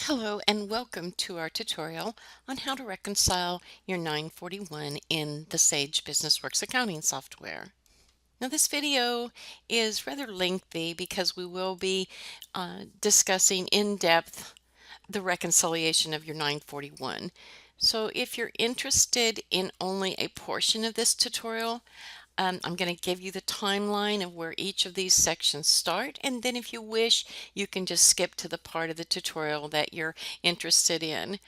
Hello and welcome to our tutorial on how to reconcile your 941 in the Sage BusinessWorks accounting software. Now this video is rather lengthy because we will be discussing in depth the reconciliation of your 941. So if you're interested in only a portion of this tutorial, I'm going to give you the timeline of where each of these sections start, and then if you wish, you can just skip to the part of the tutorial that you're interested in.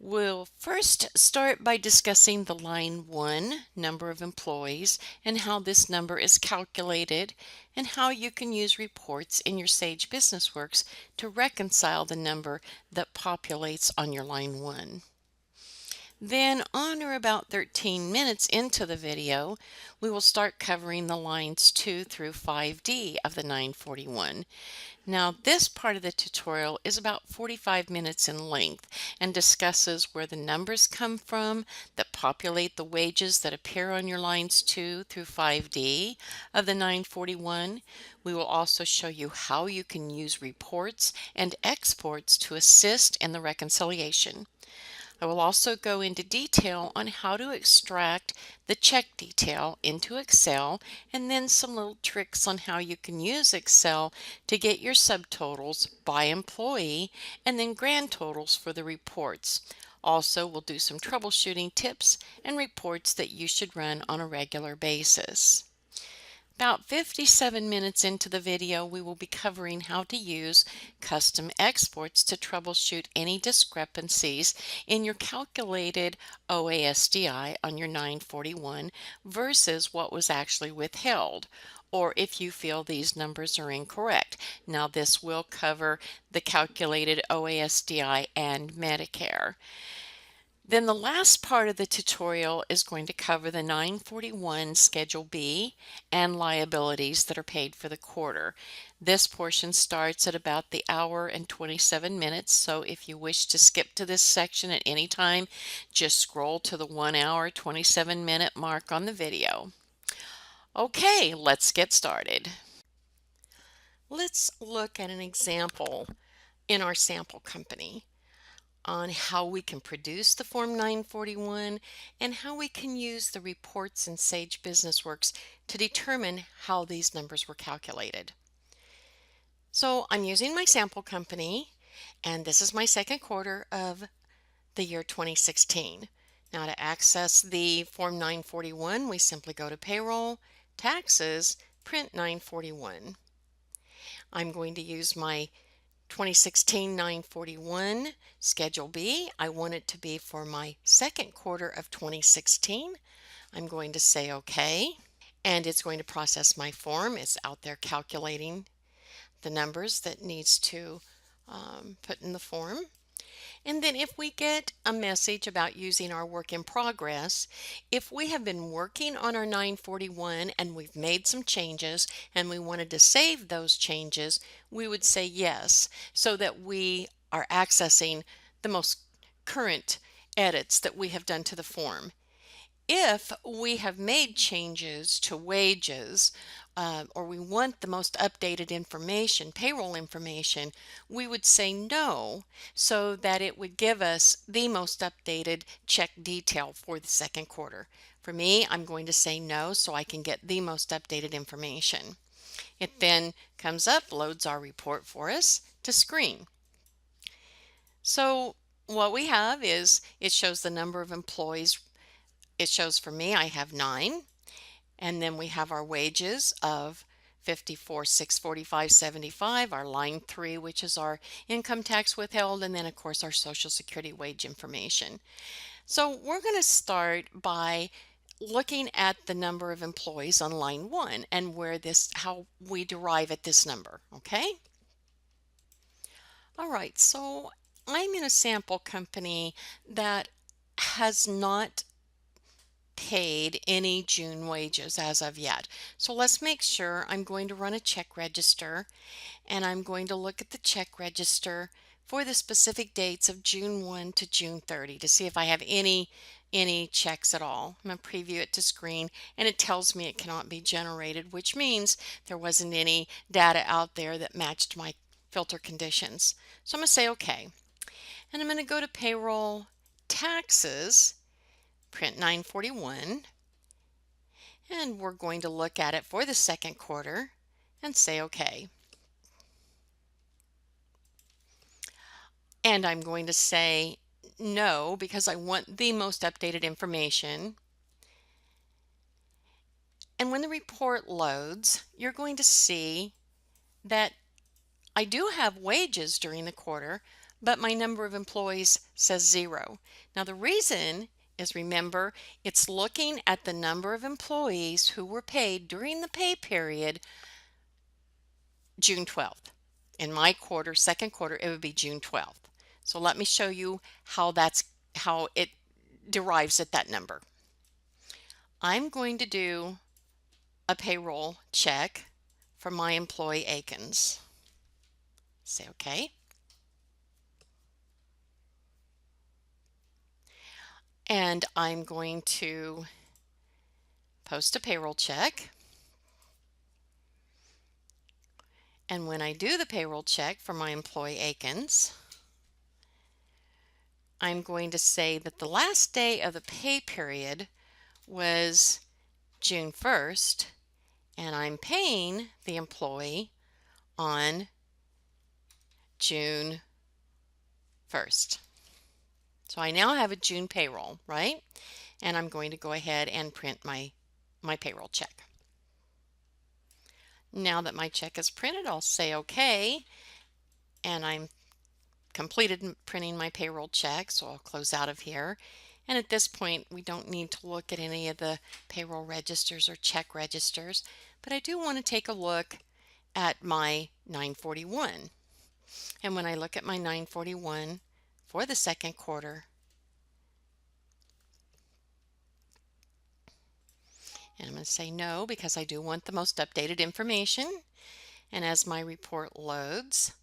We'll first start by discussing the line 1, number of employees, and how this number is calculated, and how you can use reports in your Sage BusinessWorks to reconcile the number that populates on your line 1. Then on or about 13 minutes into the video, we will start covering the lines 2 through 5D of the 941. Now this part of the tutorial is about 45 minutes in length and discusses where the numbers come from that populate the wages that appear on your lines 2 through 5D of the 941. We will also show you how you can use reports and exports to assist in the reconciliation. I will also go into detail on how to extract the check detail into Excel, and then some little tricks on how you can use Excel to get your subtotals by employee and then grand totals for the reports. Also, we'll do some troubleshooting tips and reports that you should run on a regular basis. About 57 minutes into the video, we will be covering how to use custom exports to troubleshoot any discrepancies in your calculated OASDI on your 941 versus what was actually withheld, or if you feel these numbers are incorrect. Now this will cover the calculated OASDI and Medicare. Then the last part of the tutorial is going to cover the 941 Schedule B and liabilities that are paid for the quarter. This portion starts at about the hour and 27 minutes, so if you wish to skip to this section at any time, just scroll to the 1 hour 27 minute mark on the video. Okay, let's get started. Let's look at an example in our sample company on how we can produce the Form 941 and how we can use the reports in Sage BusinessWorks to determine how these numbers were calculated. So I'm using my sample company, and this is my second quarter of the year 2016. Now to access the Form 941, we simply go to Payroll, Taxes, Print 941. I'm going to use my 2016 941 Schedule B. I want it to be for my second quarter of 2016. I'm going to say OK, and it's going to process my form. It's out there calculating the numbers that needs to put in the form. And then if we get a message about using our work in progress, if we have been working on our 941 and we've made some changes and we wanted to save those changes, we would say yes, so that we are accessing the most current edits that we have done to the form. If we have made changes to wages or we want the most updated information, payroll information, we would say no, so that it would give us the most updated check detail for the second quarter. For me, I'm going to say no so I can get the most updated information. It then comes up, loads our report for us to screen. So what we have is it shows the number of employees. It shows for me I have 9, and then we have our wages of 54,645.75, our line 3, which is our income tax withheld, and then of course our Social Security wage information. So we're going to start by looking at the number of employees on line 1 and how we derive at this number. Okay. All right, so I'm in a sample company that has not paid any June wages as of yet. So let's make sure. I'm going to run a check register, and I'm going to look at the check register for the specific dates of June 1 to June 30 to see if I have any checks at all. I'm going to preview it to screen, and it tells me it cannot be generated, which means there wasn't any data out there that matched my filter conditions. So I'm going to say OK. And I'm going to go to Payroll, Taxes, print 941, and we're going to look at it for the second quarter and say OK. And I'm going to say no because I want the most updated information. And when the report loads, you're going to see that I do have wages during the quarter, but my number of employees says 0. Now the reason is, remember, it's looking at the number of employees who were paid during the pay period June 12th. In my quarter, second quarter, it would be June 12th. So let me show you how it derives at that number. I'm going to do a payroll check for my employee Akins. Say OK. And I'm going to post a payroll check. And when I do the payroll check for my employee Akins, I'm going to say that the last day of the pay period was June 1st, and I'm paying the employee on June 1st. So I now have a June payroll, right? And I'm going to go ahead and print my payroll check. Now that my check is printed, I'll say OK, and I'm completed printing my payroll check, so I'll close out of here. And at this point, we don't need to look at any of the payroll registers or check registers, but I do want to take a look at my 941. And when I look at my 941 for the second quarter, and I'm going to say no because I do want the most updated information. And as my report loads,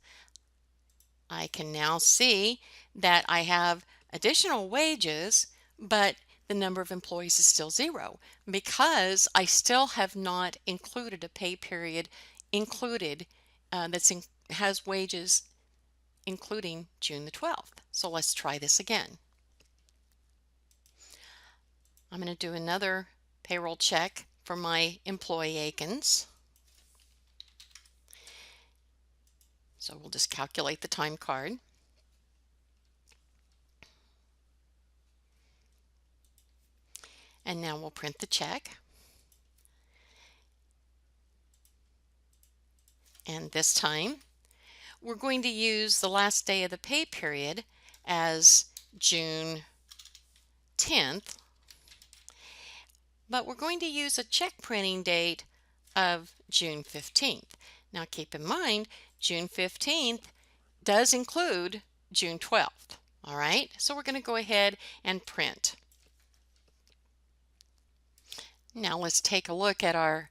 I can now see that I have additional wages, but the number of employees is still 0 because I still have not included a pay period included has wages including June the 12th. So let's try this again. I'm going to do another payroll check for my employee Akins. So we'll just calculate the time card. And now we'll print the check. And this time, we're going to use the last day of the pay period as June 10th, but we're going to use a check printing date of June 15th. Now keep in mind, June 15th does include June 12th. All right, so we're going to go ahead and print. Now let's take a look at our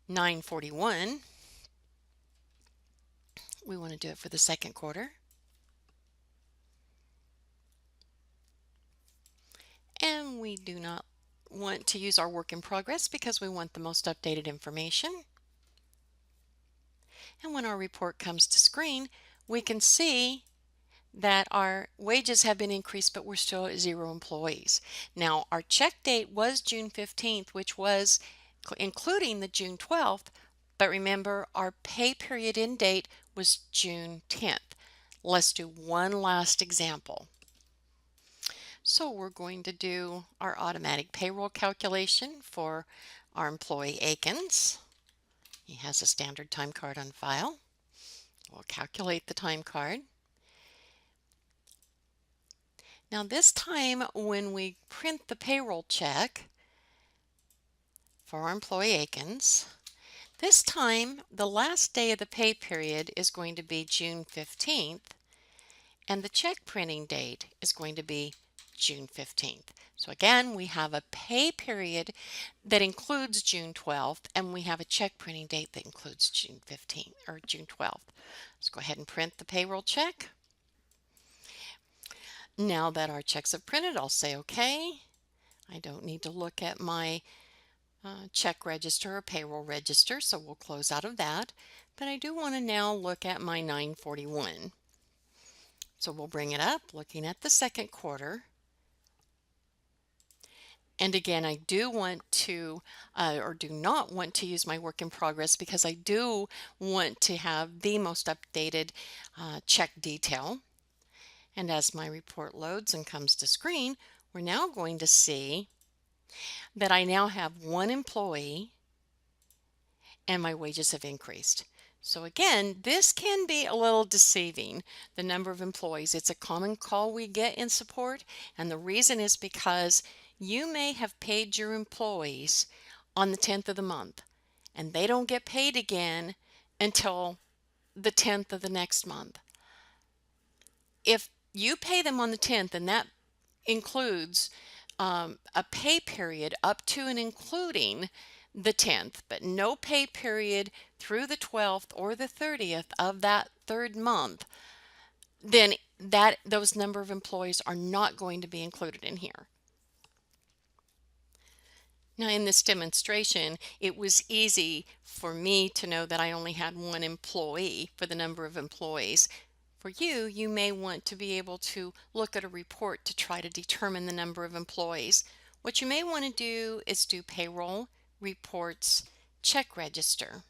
941. We want to do it for the second quarter. And we do not want to use our work in progress because we want the most updated information. And when our report comes to screen, we can see that our wages have been increased, but we're still at 0 employees. Now, our check date was June 15th, which was including the June 12th, but remember our pay period end date was June 10th. Let's do one last example. So we're going to do our automatic payroll calculation for our employee Akins. He has a standard time card on file. We'll calculate the time card. Now this time when we print the payroll check for our employee Akins, this time the last day of the pay period is going to be June 15th, and the check printing date is going to be June 15th. So again, we have a pay period that includes June 12th, and we have a check printing date that includes June 15th or June 12th. Let's go ahead and print the payroll check. Now that our checks have printed, I'll say OK. I don't need to look at my check register or payroll register, so we'll close out of that. But I do want to now look at my 941. So we'll bring it up, looking at the second quarter. And again, I do want to, or do not want to use my work in progress because I do want to have the most updated check detail. And as my report loads and comes to screen, we're now going to see that I now have one employee and my wages have increased. So again, this can be a little deceiving, the number of employees. It's a common call we get in support, and the reason is because you may have paid your employees on the 10th of the month, and they don't get paid again until the 10th of the next month. If you pay them on the 10th, and that includes a pay period up to and including the 10th, but no pay period through the 12th or the 30th of that third month, then those number of employees are not going to be included in here. Now in this demonstration, it was easy for me to know that I only had one employee for the number of employees. For you, you may want to be able to look at a report to try to determine the number of employees. What you may want to do is do payroll, reports, check register.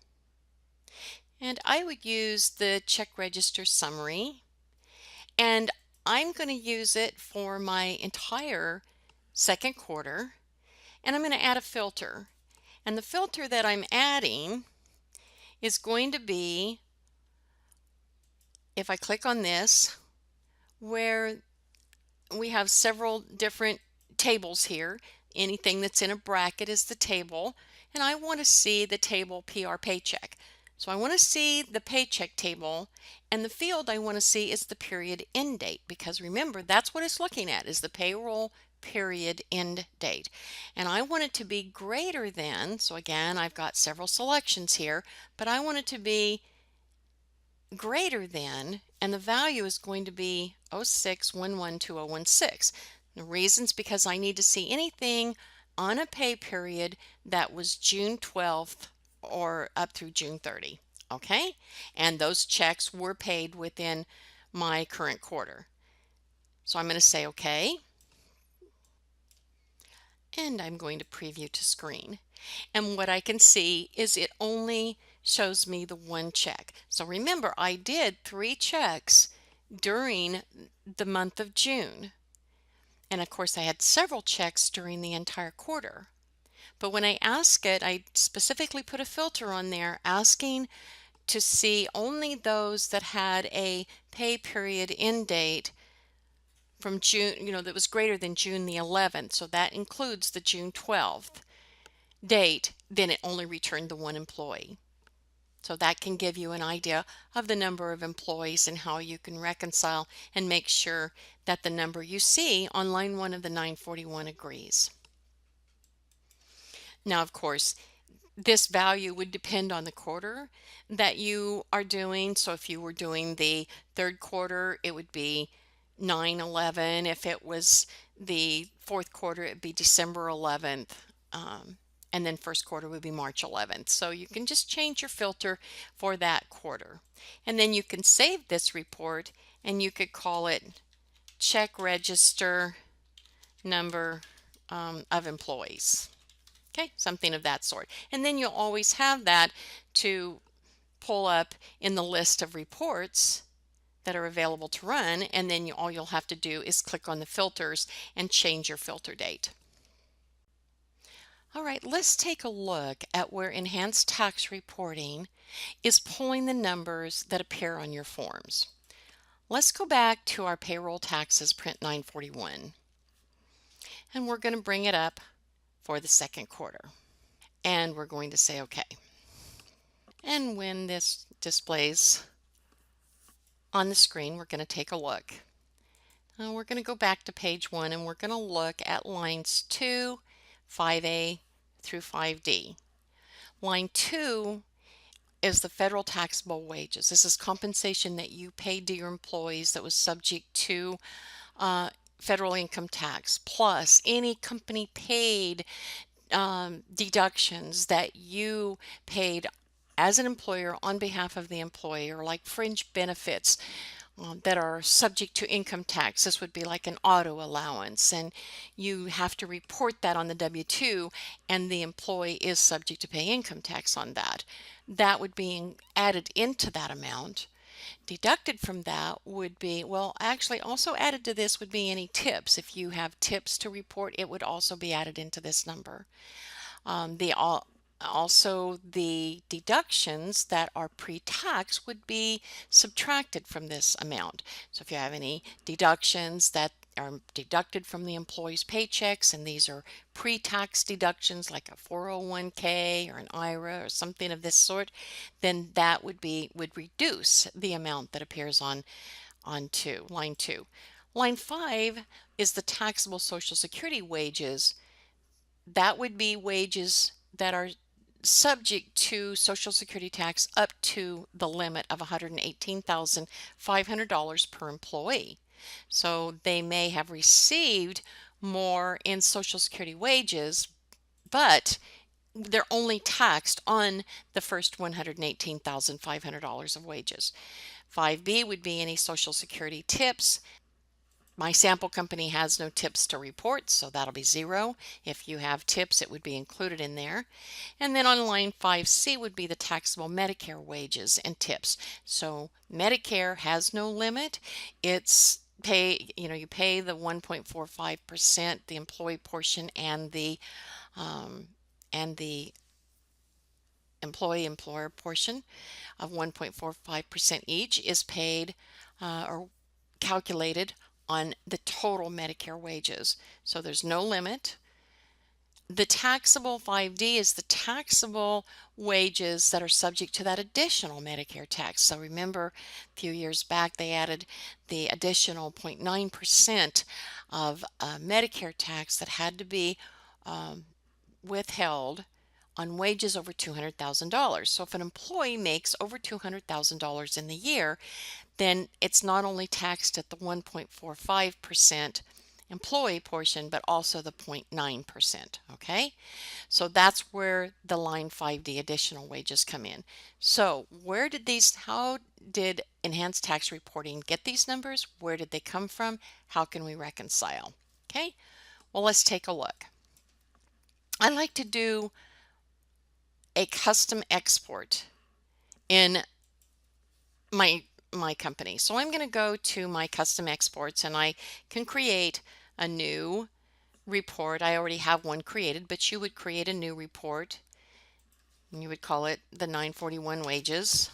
And I would use the check register summary, and I'm going to use it for my entire second quarter, and I'm going to add a filter. And the filter that I'm adding is going to be, if I click on this, where we have several different tables here. Anything that's in a bracket is the table, and I want to see the table PR paycheck. So I want to see the paycheck table, and the field I want to see is the period end date, because remember, that's what it's looking at, is the payroll period end date. And I want it to be greater than, so again, I've got several selections here, but I want it to be greater than, and the value is going to be 06112016. The reason's because I need to see anything on a pay period that was June 12th or up through June 30. Okay, and those checks were paid within my current quarter. So I'm going to say okay, and I'm going to preview to screen. And what I can see is it only shows me the one check. So remember, I did 3 checks during the month of June. And of course, I had several checks during the entire quarter. But when I ask it, I specifically put a filter on there asking to see only those that had a pay period end date from June, that was greater than June the 11th. So that includes the June 12th date, then it only returned the one employee. So that can give you an idea of the number of employees and how you can reconcile and make sure that the number you see on line 1 of the 941 agrees. Now, of course, this value would depend on the quarter that you are doing. So if you were doing the third quarter, it would be 9/11. If it was the fourth quarter, it'd be December 11th. And then first quarter would be March 11th. So you can just change your filter for that quarter. And then you can save this report, and you could call it check register number of employees. Okay, something of that sort. And then you'll always have that to pull up in the list of reports that are available to run, and then all you'll have to do is click on the filters and change your filter date. All right, let's take a look at where enhanced tax reporting is pulling the numbers that appear on your forms. Let's go back to our payroll taxes print 941, and we're going to bring it up for the second quarter, and we're going to say okay. And when this displays on the screen, we're going to take a look. We're going to go back to page 1, and we're going to look at lines 2, 5A through 5D. Line 2 is the federal taxable wages. This is compensation that you paid to your employees that was subject to federal income tax, plus any company paid deductions that you paid as an employer on behalf of the employer, like fringe benefits, that are subject to income tax. This would be like an auto allowance, and you have to report that on the W-2, and the employee is subject to pay income tax on that. That would be added into that amount. Deducted from that would be, well, actually also added to this would be any tips. If you have tips to report, it would also be added into this number. Also, the deductions that are pre-tax would be subtracted from this amount. So if you have any deductions that are deducted from the employee's paychecks, and these are pre-tax deductions like a 401k or an IRA or something of this sort, then that would reduce the amount that appears on line 2. Line 5 is the taxable Social Security wages. That would be wages that are subject to Social Security tax up to the limit of $118,500 per employee. So they may have received more in Social Security wages, but they're only taxed on the first $118,500 of wages. 5B would be any Social Security tips. My sample company has no tips to report, so that'll be 0. If you have tips, it would be included in there. And then on line 5C would be the taxable Medicare wages and tips. So Medicare has no limit. It's you pay the 1.45%, the employee portion, and the employer portion of 1.45% each is paid or calculated on the total Medicare wages. So there's no limit. The taxable 5D is the taxable wages that are subject to that additional Medicare tax. So remember, a few years back they added the additional 0.9% of Medicare tax that had to be withheld on wages over $200,000. So if an employee makes over $200,000 in the year, then it's not only taxed at the 1.45% employee portion, but also the 0.9%. Okay, so that's where the line 5D additional wages come in. So how did enhanced tax reporting get these numbers? Where did they come from? How can we reconcile? Okay, well, let's take a look. I like to do a custom export in my company. So I'm going to go to my custom exports, and I can create a new report. I already have one created, but you would create a new report and you would call it the 941 wages,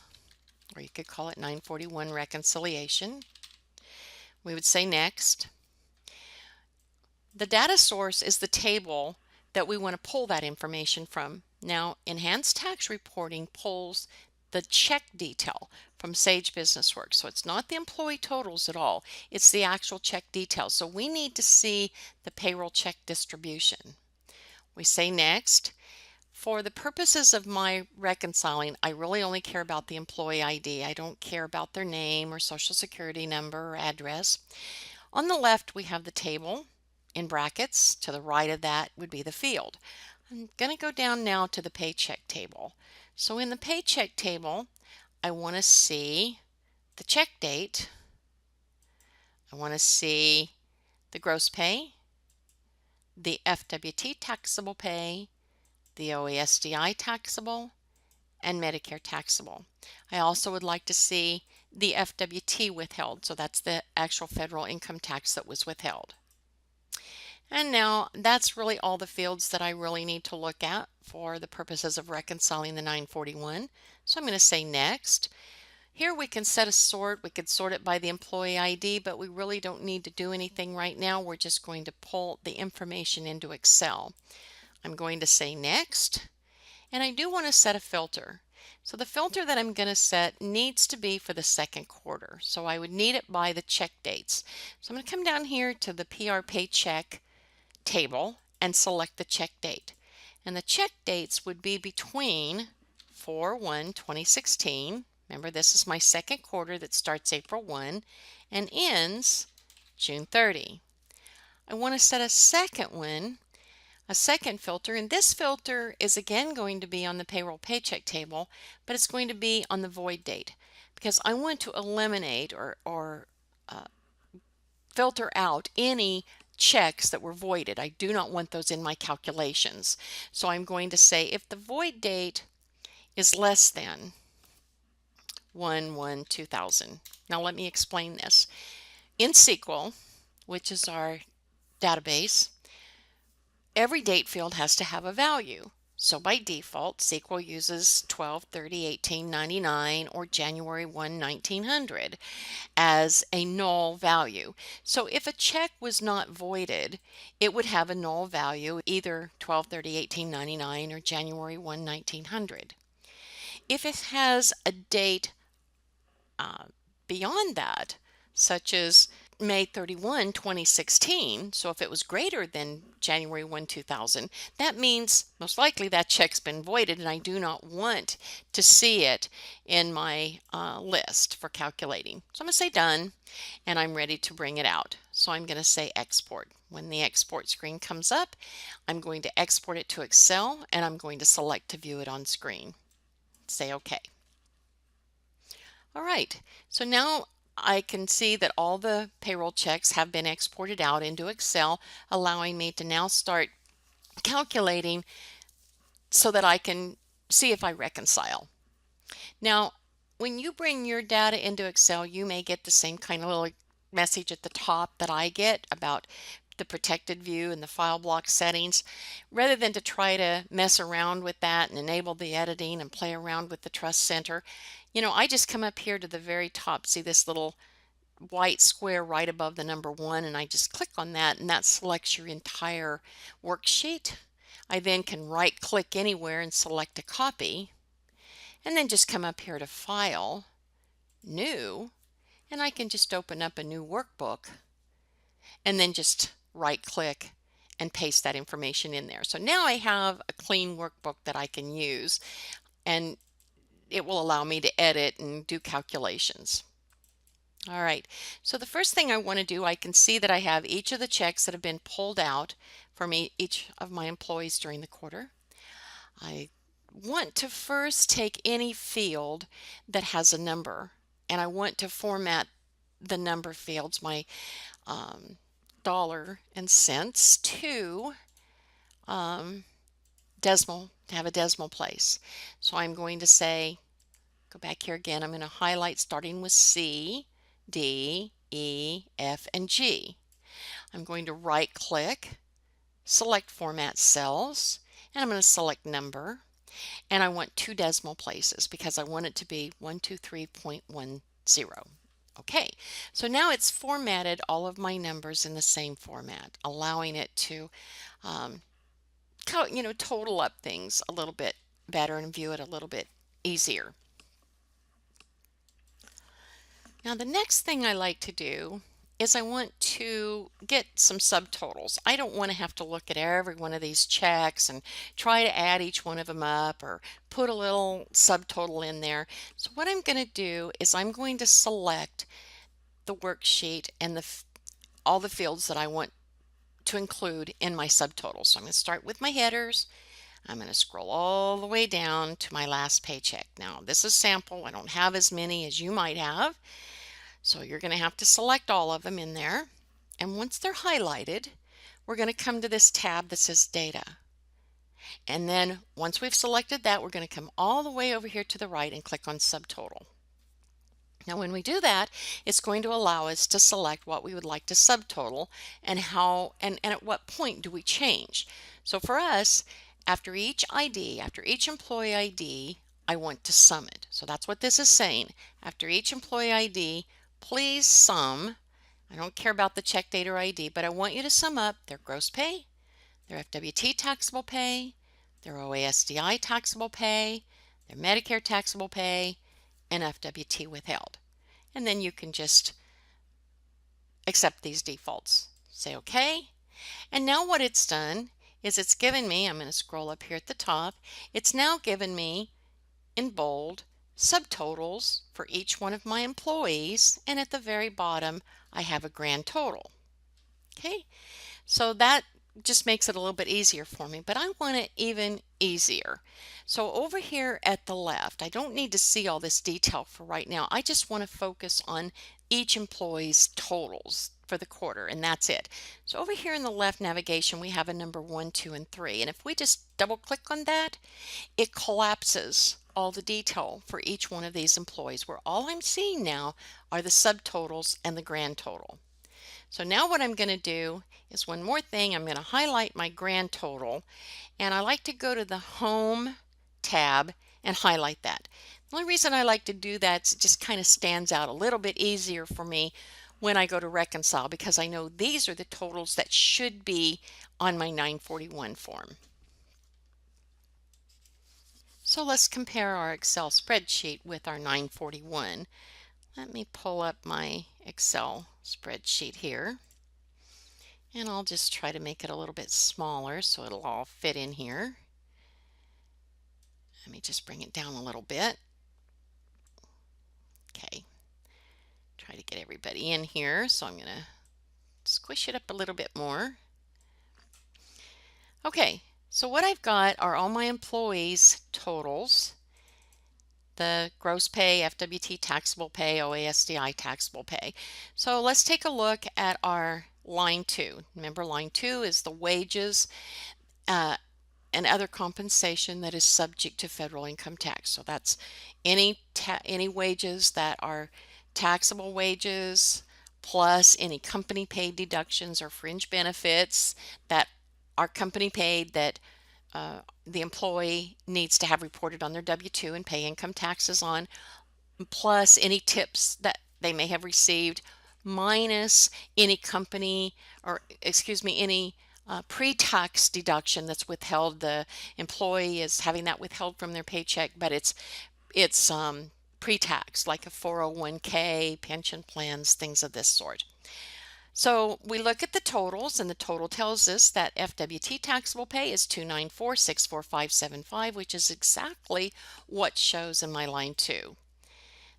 or you could call it 941 reconciliation. We would say next. The data source is the table that we want to pull that information from. Now, enhanced tax reporting pulls the check detail from Sage BusinessWorks. So it's not the employee totals at all. It's the actual check details. So we need to see the payroll check distribution. We say next. For the purposes of my reconciling, I really only care about the employee ID. I don't care about their name or social security number or address. On the left, we have the table in brackets. To the right of that would be the field. I'm going to go down now to the paycheck table. So in the paycheck table, I want to see the check date. I want to see the gross pay, the FWT taxable pay, the OASDI taxable, and Medicare taxable. I also would like to see the FWT withheld. So that's the actual federal income tax that was withheld. And now that's really all the fields that I really need to look at for the purposes of reconciling the 941. So I'm going to say next. Here we can set a sort. We could sort it by the employee ID, but we really don't need to do anything right now. We're just going to pull the information into Excel. I'm going to say next. And I do want to set a filter. So the filter that I'm going to set needs to be for the second quarter. So I would need it by the check dates. So I'm going to come down here to the PR paycheck table and select the check date. And the check dates would be between 4/1/2016. Remember, this is my second quarter that starts April 1 and ends June 30. I want to set a second one, a second filter, and this filter is again going to be on the payroll paycheck table, but it's going to be on the void date, because I want to eliminate or filter out any checks that were voided. I do not want those in my calculations. So I'm going to say if the void date is less than 1/1/2000. Now let me explain this. In SQL, which is our database, every date field has to have a value. So by default, SQL uses 12/30/1899 or January 1, 1900 as a null value. So if a check was not voided, it would have a null value, either 12/30/1899 or January 1, 1900. If it has a date beyond that, such as May 31, 2016, so if it was greater than January 1, 2000, that means most likely that check's been voided and I do not want to see it in my list for calculating. So I'm going to say done, and I'm ready to bring it out. So I'm going to say export. When the export screen comes up, I'm going to export it to Excel, and I'm going to select to view it on screen. Say OK. All right, so now I can see that all the payroll checks have been exported out into Excel, allowing me to now start calculating so that I can see if I reconcile. Now, when you bring your data into Excel, you may get the same kind of little message at the top that I get about the protected view and the file block settings. Rather than to try to mess around with that and enable the editing and play around with the Trust Center, I just come up here to the very top, see this little white square right above the number 1, and I just click on that, and that selects your entire worksheet. I then can right click anywhere and select a copy, and then just come up here to File, New, and I can just open up a new workbook and then just right click and paste that information in there. So now I have a clean workbook that I can use, and it will allow me to edit and do calculations. All right, so the first thing I want to do, I can see that I have each of the checks that have been pulled out for me, each of my employees during the quarter. I want to first take any field that has a number, and I want to format the number fields, my dollar and cents, to decimal, to have a decimal place. So I'm going to say, go back here again, I'm going to highlight starting with C, D, E, F, and G. I'm going to right click, select Format Cells, and I'm going to select Number, and I want 2 decimal places because I want it to be 123.10. Okay, so now it's formatted all of my numbers in the same format, allowing it to total up things a little bit better and view it a little bit easier. Now the next thing I like to do is I want to get some subtotals. I don't want to have to look at every one of these checks and try to add each one of them up or put a little subtotal in there. So what I'm going to do is I'm going to select the worksheet and all the fields that I want to include in my subtotal. So I'm going to start with my headers. I'm going to scroll all the way down to my last paycheck. Now this is sample. I don't have as many as you might have. So you're going to have to select all of them in there. And once they're highlighted, we're going to come to this tab that says Data. And then once we've selected that, we're going to come all the way over here to the right and click on Subtotal. Now when we do that, it's going to allow us to select what we would like to subtotal and how and at what point do we change. So for us, after each ID, after each employee ID, I want to sum it. So that's what this is saying. After each employee ID, please sum. I don't care about the check date or ID, but I want you to sum up their gross pay, their FWT taxable pay, their OASDI taxable pay, their Medicare taxable pay, and FWT withheld. And then you can just accept these defaults. Say OK. And now what it's done is it's given me, I'm going to scroll up here at the top, it's now given me in bold subtotals for each one of my employees, and at the very bottom I have a grand total. Okay, so that just makes it a little bit easier for me, but I want it even easier. So over here at the left, I don't need to see all this detail for right now. I just want to focus on each employee's totals for the quarter, and that's it. So over here in the left navigation, we have a number 1, 2, and 3. And if we just double click on that, it collapses all the detail for each one of these employees, where all I'm seeing now are the subtotals and the grand total. So now what I'm going to do is one more thing. I'm going to highlight my grand total, and I like to go to the Home tab and highlight that. The only reason I like to do that is it just kind of stands out a little bit easier for me when I go to reconcile, because I know these are the totals that should be on my 941 form. So let's compare our Excel spreadsheet with our 941. Let me pull up my Excel spreadsheet here. And I'll just try to make it a little bit smaller so it'll all fit in here. Let me just bring it down a little bit. Okay. Try to get everybody in here, so I'm going to squish it up a little bit more. Okay, so what I've got are all my employees' totals. The gross pay, FWT taxable pay, OASDI taxable pay. So let's take a look at our line 2. Remember, line 2 is the wages and other compensation that is subject to federal income tax. So that's any wages that are taxable wages, plus any company paid deductions or fringe benefits that are company paid that the employee needs to have reported on their W-2 and pay income taxes on, plus any tips that they may have received, minus any company, or excuse me, any pre-tax deduction that's withheld. The employee is having that withheld from their paycheck, but it's pre-tax, like a 401k, pension plans, things of this sort. So we look at the totals, and the total tells us that FWT taxable pay is $294,645.75, which is exactly what shows in my line 2.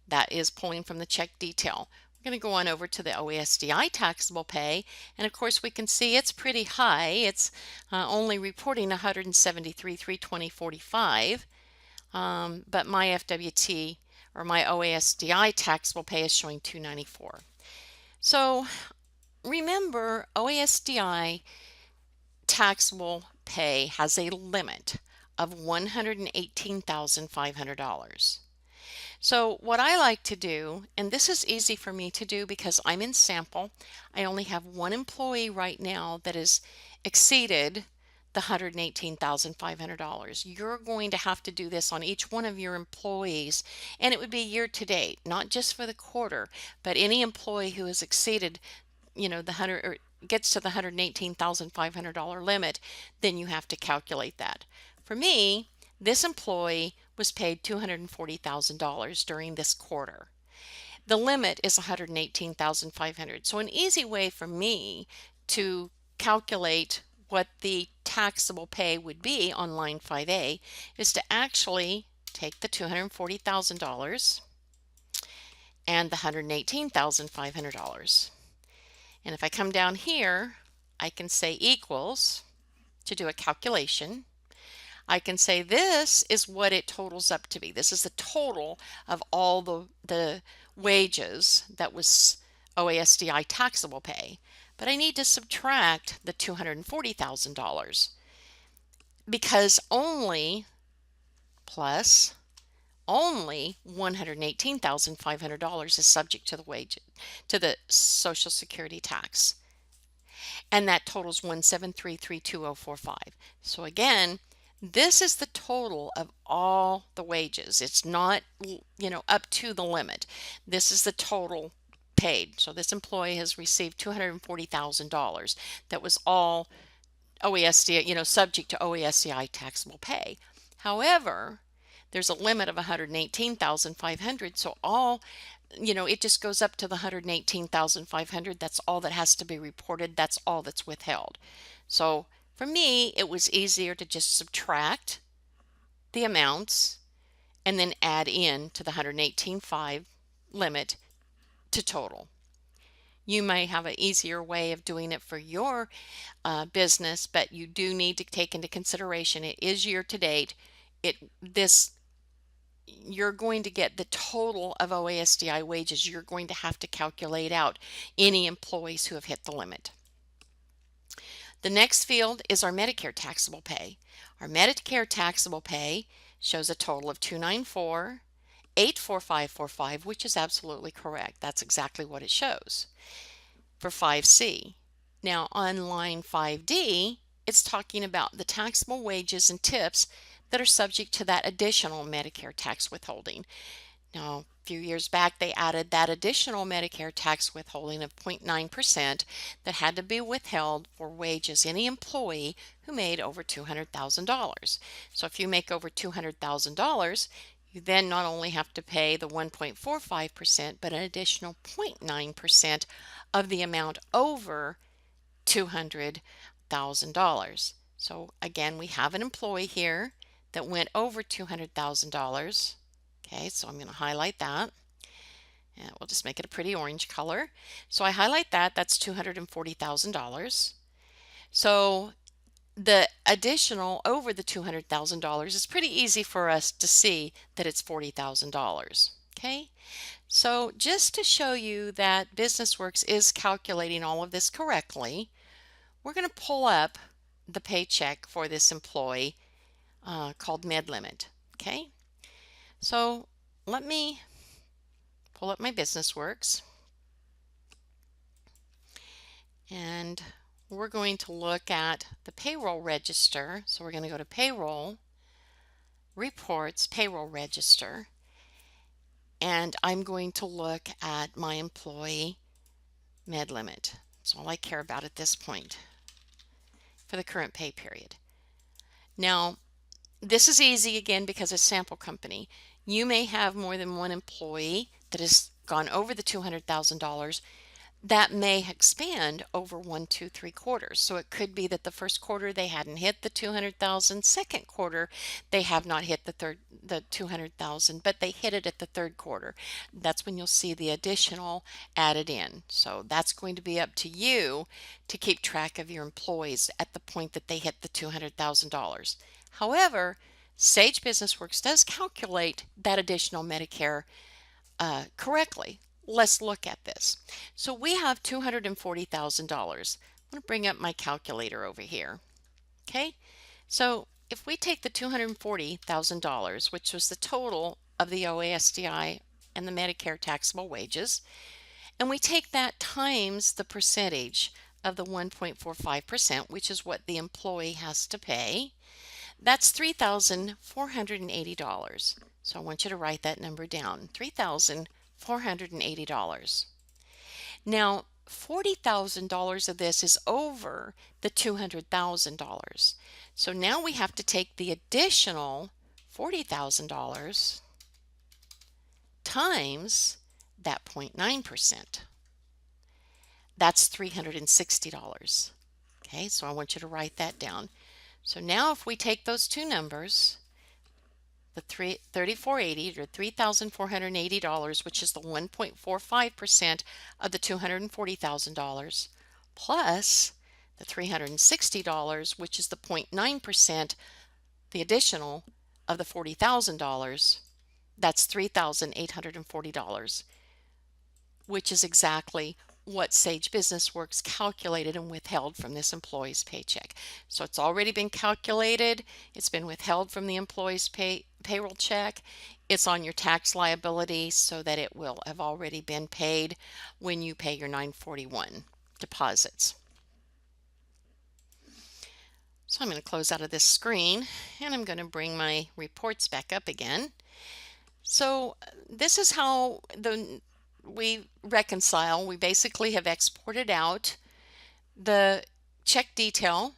That is pulling from the check detail. We're going to go on over to the OASDI taxable pay, and of course we can see it's pretty high. It's only reporting $173,320.45, but my FWT, or my OASDI taxable pay, is showing $294. So remember, OASDI taxable pay has a limit of $118,500. So what I like to do, and this is easy for me to do because I'm in sample, I only have one employee right now that has exceeded the $118,500. You're going to have to do this on each one of your employees, and it would be year to date, not just for the quarter, but any employee who has exceeded, the 100 or gets to the $118,500 limit, then you have to calculate that. For me, this employee was paid $240,000 during this quarter. The limit is $118,500. So an easy way for me to calculate what the taxable pay would be on line 5A is to actually take the $240,000 and the $118,500. And if I come down here, I can say equals to do a calculation. I can say this is what it totals up to be. This is the total of all the wages that was OASDI taxable pay. But I need to subtract the $240,000 because only $118,500 is subject to the Social Security tax. And that totals $173,320.45. So again, this is the total of all the wages. It's not, up to the limit. This is the total paid. So this employee has received $240,000. That was all OASDI, subject to OASDI taxable pay. However, there's a limit of $118,500. So it just goes up to the $118,500. That's all that has to be reported. That's all that's withheld. So for me, it was easier to just subtract the amounts and then add in to the $118,500 limit to total. You may have an easier way of doing it for your business, but you do need to take into consideration it is year to date. You're going to get the total of OASDI wages. You're going to have to calculate out any employees who have hit the limit. The next field is our Medicare taxable pay. Our Medicare taxable pay shows a total of 294,84545, which is absolutely correct. That's exactly what it shows for 5C. Now on line 5D, it's talking about the taxable wages and tips that are subject to that additional Medicare tax withholding. Now, a few years back, they added that additional Medicare tax withholding of 0.9% that had to be withheld for wages any employee who made over $200,000. So if you make over $200,000, you then not only have to pay the 1.45%, but an additional 0.9% of the amount over $200,000. So again, we have an employee here that went over $200,000. Okay, so I'm going to highlight that, and we'll just make it a pretty orange color. So I highlight that, that's $240,000. So the additional over the $200,000 is pretty easy for us to see that it's $40,000. Okay, so just to show you that BusinessWorks is calculating all of this correctly, we're going to pull up the paycheck for this employee called MedLimit. Okay, so let me pull up my BusinessWorks, and we're going to look at the payroll register. So we're going to go to Payroll, Reports, Payroll Register, and I'm going to look at my employee MedLimit. That's all I care about at this point for the current pay period. Now, this is easy again because it's sample company. You may have more than one employee that has gone over the $200,000. That may expand over 1, 2, 3 quarters. So it could be that the first quarter they hadn't hit the 200,000, second quarter they have not hit the 200,000, but they hit it at the third quarter. That's when you'll see the additional added in. So that's going to be up to you to keep track of your employees at the point that they hit the $200,000. However, Sage BusinessWorks does calculate that additional Medicare correctly. Let's look at this. So we have $240,000. I'm going to bring up my calculator over here. Okay, so if we take the $240,000, which was the total of the OASDI and the Medicare taxable wages, and we take that times the percentage of the 1.45%, which is what the employee has to pay, that's $3,480. So I want you to write that number down, $3,480. Now, $40,000 of this is over the $200,000. So now we have to take the additional $40,000 times that 0.9%. That's $360. Okay, so I want you to write that down. So now if we take those two numbers, the $3,480 or $3,480, which is the 1.45% of the $240,000, plus the $360, which is the 0.9%, the additional of the $40,000, that's $3,840, which is exactly what Sage BusinessWorks calculated and withheld from this employee's paycheck. So it's already been calculated, it's been withheld from the employee's payroll check, it's on your tax liability so that it will have already been paid when you pay your 941 deposits. So I'm going to close out of this screen and I'm going to bring my reports back up again. So this is how we reconcile. We basically have exported out the check detail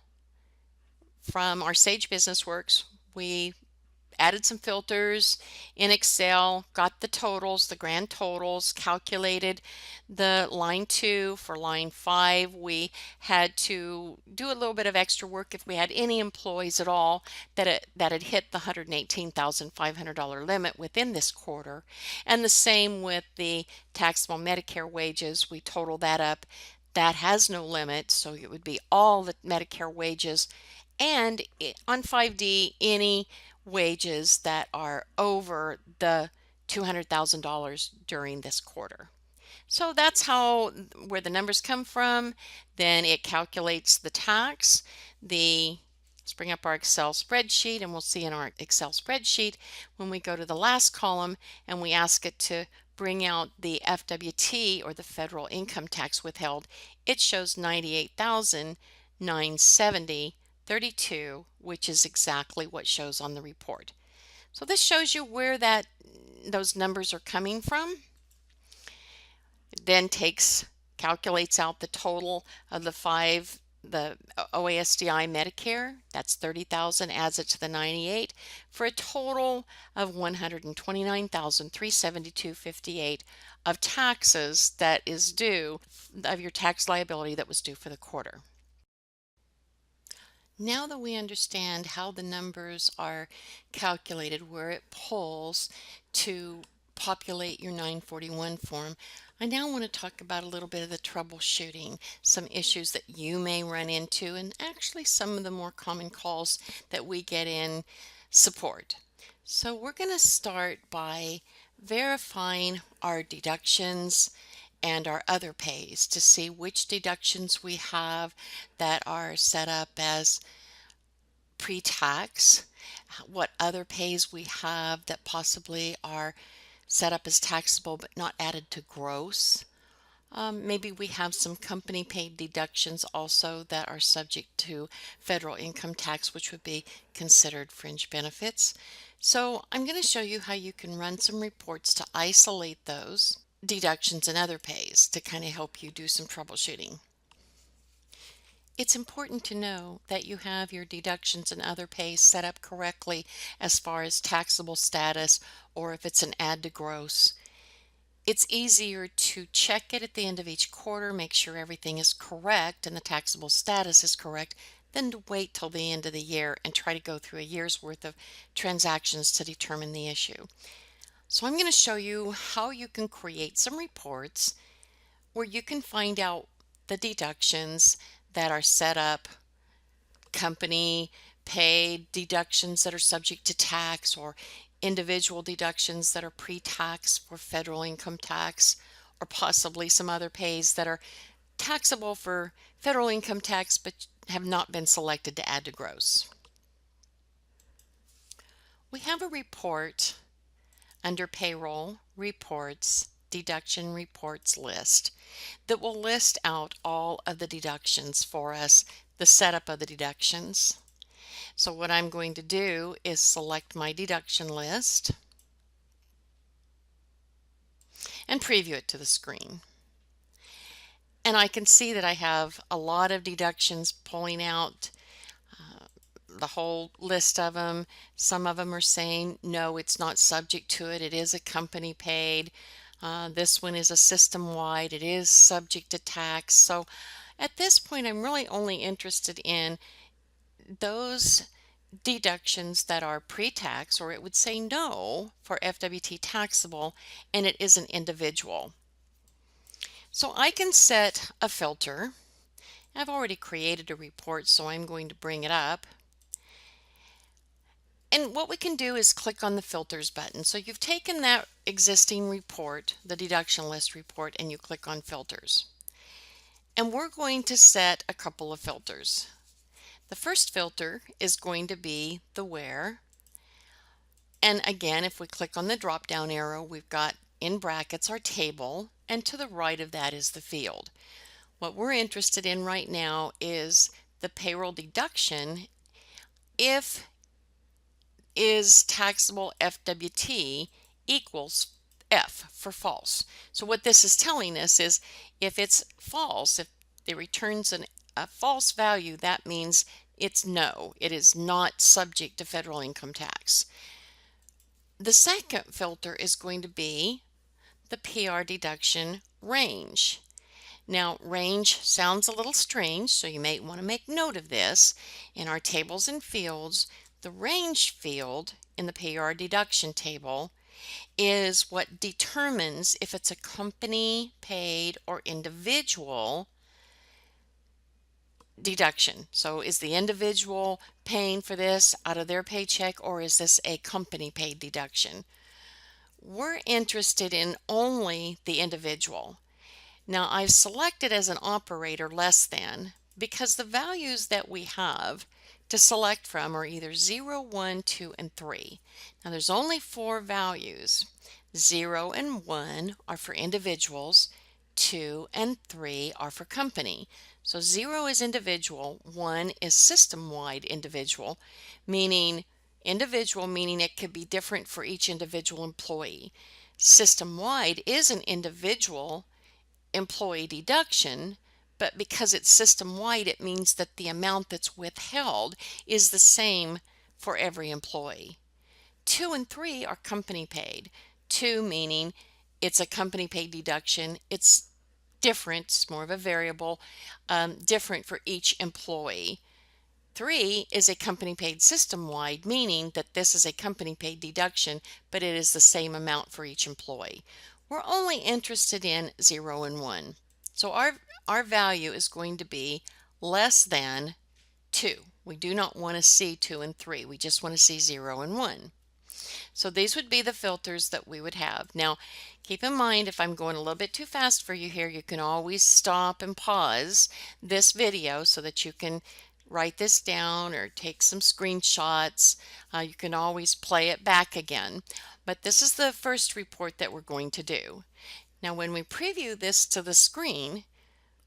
from our Sage BusinessWorks. We added some filters in Excel, got the totals, the grand totals, calculated the line 2 for line 5. We had to do a little bit of extra work if we had any employees at all that had hit the $118,500 limit within this quarter. And the same with the taxable Medicare wages. We total that up. That has no limit, so it would be all the Medicare wages, and on 5D, any wages that are over the $200,000 during this quarter. So that's where the numbers come from. Then it calculates the tax. Let's bring up our Excel spreadsheet, and we'll see in our Excel spreadsheet when we go to the last column and we ask it to bring out the FWT, or the federal income tax withheld, it shows $98,970.32, which is exactly what shows on the report. So this shows you where those numbers are coming from. It then calculates out the total of the OASDI Medicare. That's 30,000, adds it to the 98 for a total of $129,372.58 of taxes that is due, of your tax liability that was due for the quarter. Now that we understand how the numbers are calculated, where it pulls to populate your 941 form, I now want to talk about a little bit of the troubleshooting, some issues that you may run into, and actually some of the more common calls that we get in support. So we're going to start by verifying our deductions and our other pays to see which deductions we have that are set up as pre-tax, what other pays we have that possibly are set up as taxable but not added to gross. Maybe we have some company paid deductions also that are subject to federal income tax, which would be considered fringe benefits. So I'm going to show you how you can run some reports to isolate those deductions and other pays to kind of help you do some troubleshooting. It's important to know that you have your deductions and other pays set up correctly as far as taxable status, or if it's an add to gross. It's easier to check it at the end of each quarter, make sure everything is correct and the taxable status is correct, than to wait till the end of the year and try to go through a year's worth of transactions to determine the issue. So I'm going to show you how you can create some reports where you can find out the deductions that are set up, company paid deductions that are subject to tax, or individual deductions that are pre-tax for federal income tax, or possibly some other pays that are taxable for federal income tax but have not been selected to add to gross. We have a report under Payroll, Reports, Deduction Reports list that will list out all of the deductions for us, the setup of the deductions. So what I'm going to do is select my deduction list and preview it to the screen. And I can see that I have a lot of deductions pulling out, the whole list of them. Some of them are saying, no, it's not subject to it. It is a company paid. This one is a system-wide. It is subject to tax. So at this point, I'm really only interested in those deductions that are pre-tax, or it would say no for FWT taxable, and it is an individual. So I can set a filter. I've already created a report, so I'm going to bring it up. And what we can do is click on the filters button. So you've taken that existing report, the deduction list report, and you click on filters. And we're going to set a couple of filters. The first filter is going to be the where. And again, if we click on the drop down arrow, we've got in brackets our table, and to the right of that is the field. What we're interested in right now is the payroll deduction if is taxable FWT equals F for false. So what this is telling us is if it's false, if it returns a false value, that means it's no, it is not subject to federal income tax. The second filter is going to be the PR deduction range. Now, range sounds a little strange, so you may want to make note of this. In our tables and fields, the range field in the PR deduction table is what determines if it's a company paid or individual deduction. So is the individual paying for this out of their paycheck, or is this a company paid deduction? We're interested in only the individual. Now I've selected as an operator less than because the values that we have to select from are either 0, 1, 2, and 3. Now there's only 4 values. 0 and 1 are for individuals, 2 and 3 are for company. So 0 is individual, 1 is system-wide individual, meaning it could be different for each individual employee. System-wide is an individual employee deduction, but because it's system-wide, it means that the amount that's withheld is the same for every employee. 2 and 3 are company paid. 2 meaning it's a company paid deduction. It's different, it's more of a variable, different for each employee. 3 is a company paid system-wide, meaning that this is a company paid deduction, but it is the same amount for each employee. We're only interested in 0 and 1. So our value is going to be less than 2. We do not want to see 2 and 3. We just want to see 0 and 1. So these would be the filters that we would have. Now, keep in mind, if I'm going a little bit too fast for you here, you can always stop and pause this video so that you can write this down or take some screenshots. You can always play it back again. But this is the first report that we're going to do. Now, when we preview this to the screen,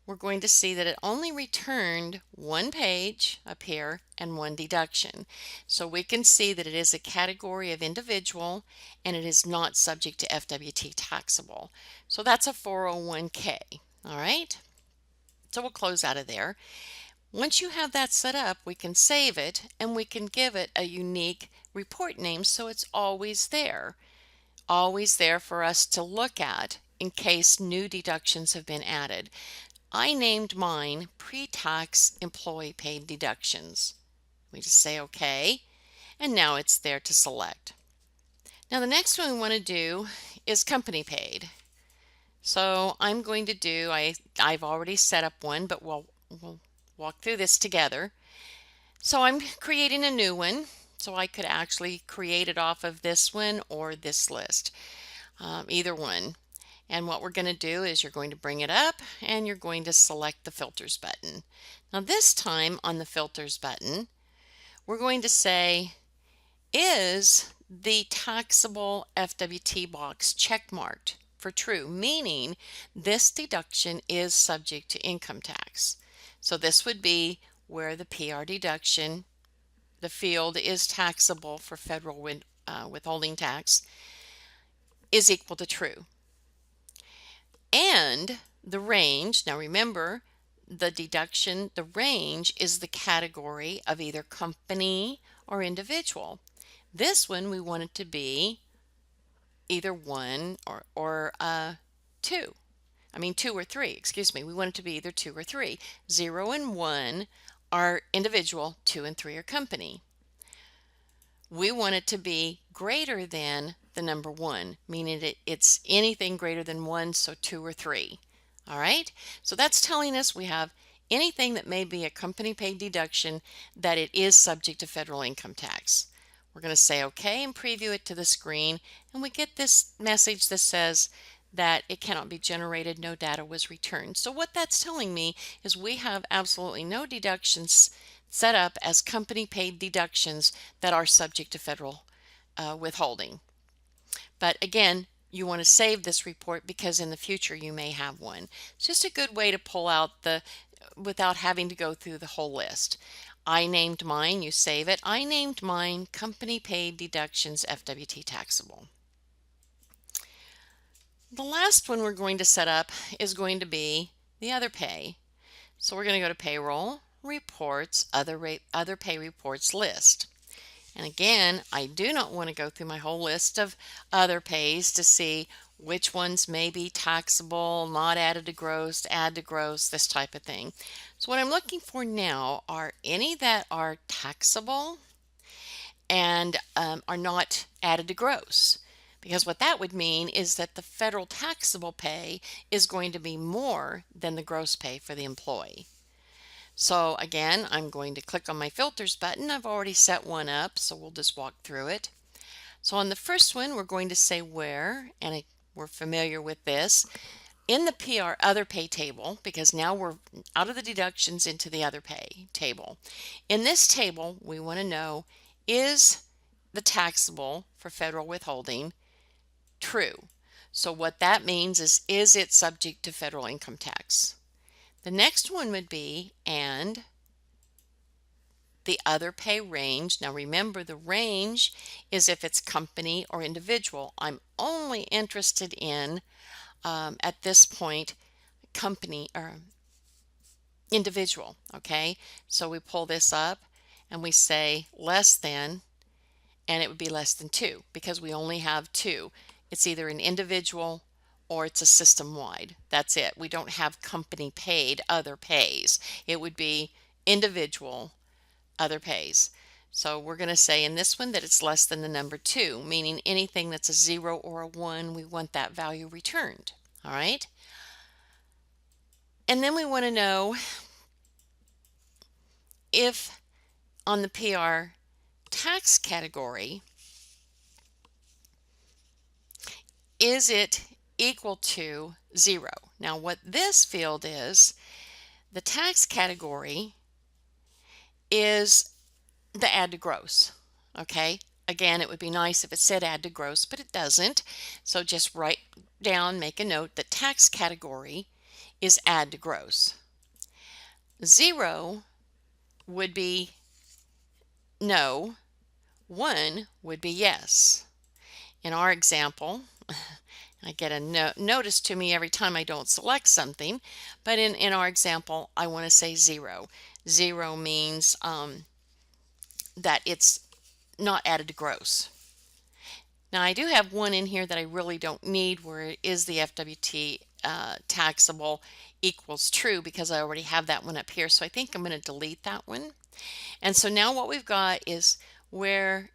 we're going to see that it only returned one page up here and one deduction. So we can see that it is a category of individual and it is not subject to FWT taxable. So that's a 401k. All right. So we'll close out of there. Once you have that set up, we can save it and we can give it a unique report name so it's always there for us to look at in case new deductions have been added. I named mine pre-tax employee paid deductions. We just say OK, and now it's there to select. Now the next one we want to do is company paid. So I'm going to do, I've already set up one, but we'll walk through this together. So I'm creating a new one, so I could actually create it off of this one or this list, either one. And what we're going to do is you're going to bring it up and you're going to select the filters button. Now this time on the filters button, we're going to say, is the taxable FWT box checkmarked for true, meaning this deduction is subject to income tax. So this would be where the PR deduction, the field is taxable for federal withholding tax, is equal to true. And the range, now remember, the deduction, the range is the category of either company or individual. This one we want it to be either 1 or 2. I mean 2 or 3, excuse me. We want it to be either 2 or 3. 0 and 1 are individual, 2 and 3 are company. We want it to be greater than the number 1, meaning it's anything greater than 1, so 2 or 3. All right, so that's telling us we have anything that may be a company paid deduction that it is subject to federal income tax. We're going to say OK and preview it to the screen, and we get this message that says that it cannot be generated, no data was returned. So what that's telling me is we have absolutely no deductions set up as company paid deductions that are subject to federal withholding. But again, you want to save this report because in the future you may have one. It's just a good way to pull out without having to go through the whole list. I named mine, you save it. I named mine company paid deductions FWT taxable. The last one we're going to set up is going to be the other pay. So we're going to go to Payroll, Reports, Other Pay Reports list. And again, I do not want to go through my whole list of other pays to see which ones may be taxable, not added to gross, add to gross, this type of thing. So what I'm looking for now are any that are taxable and are not added to gross. Because what that would mean is that the federal taxable pay is going to be more than the gross pay for the employee. So again, I'm going to click on my filters button. I've already set one up, so we'll just walk through it. So on the first one, we're going to say where, and we're familiar with this, in the PR other pay table, because now we're out of the deductions into the other pay table. In this table, we want to know, is the taxable for federal withholding true? So what that means is it subject to federal income tax? The next one would be, and the other pay range. Now remember, the range is if it's company or individual. I'm only interested in, at this point, company or individual. Okay, so we pull this up and we say less than, and it would be less than 2 because we only have 2. It's either an individual or it's a system-wide. That's it. We don't have company paid other pays. It would be individual other pays. So we're going to say in this one that it's less than the number 2, meaning anything that's a 0 or a 1, we want that value returned. All right. And then we want to know if on the PR tax category, is it equal to 0? Now what this field is, the tax category is the add to gross. Okay, again, it would be nice if it said add to gross, but it doesn't. So just write down, make a note that tax category is add to gross. 0 would be no, 1 would be yes. In our example, I get a notice to me every time I don't select something, but in our example, I want to say 0. 0 means that it's not added to gross. Now I do have one in here that I really don't need, where it is the FWT taxable equals true, because I already have that one up here. So I think I'm going to delete that one. And so now what we've got is where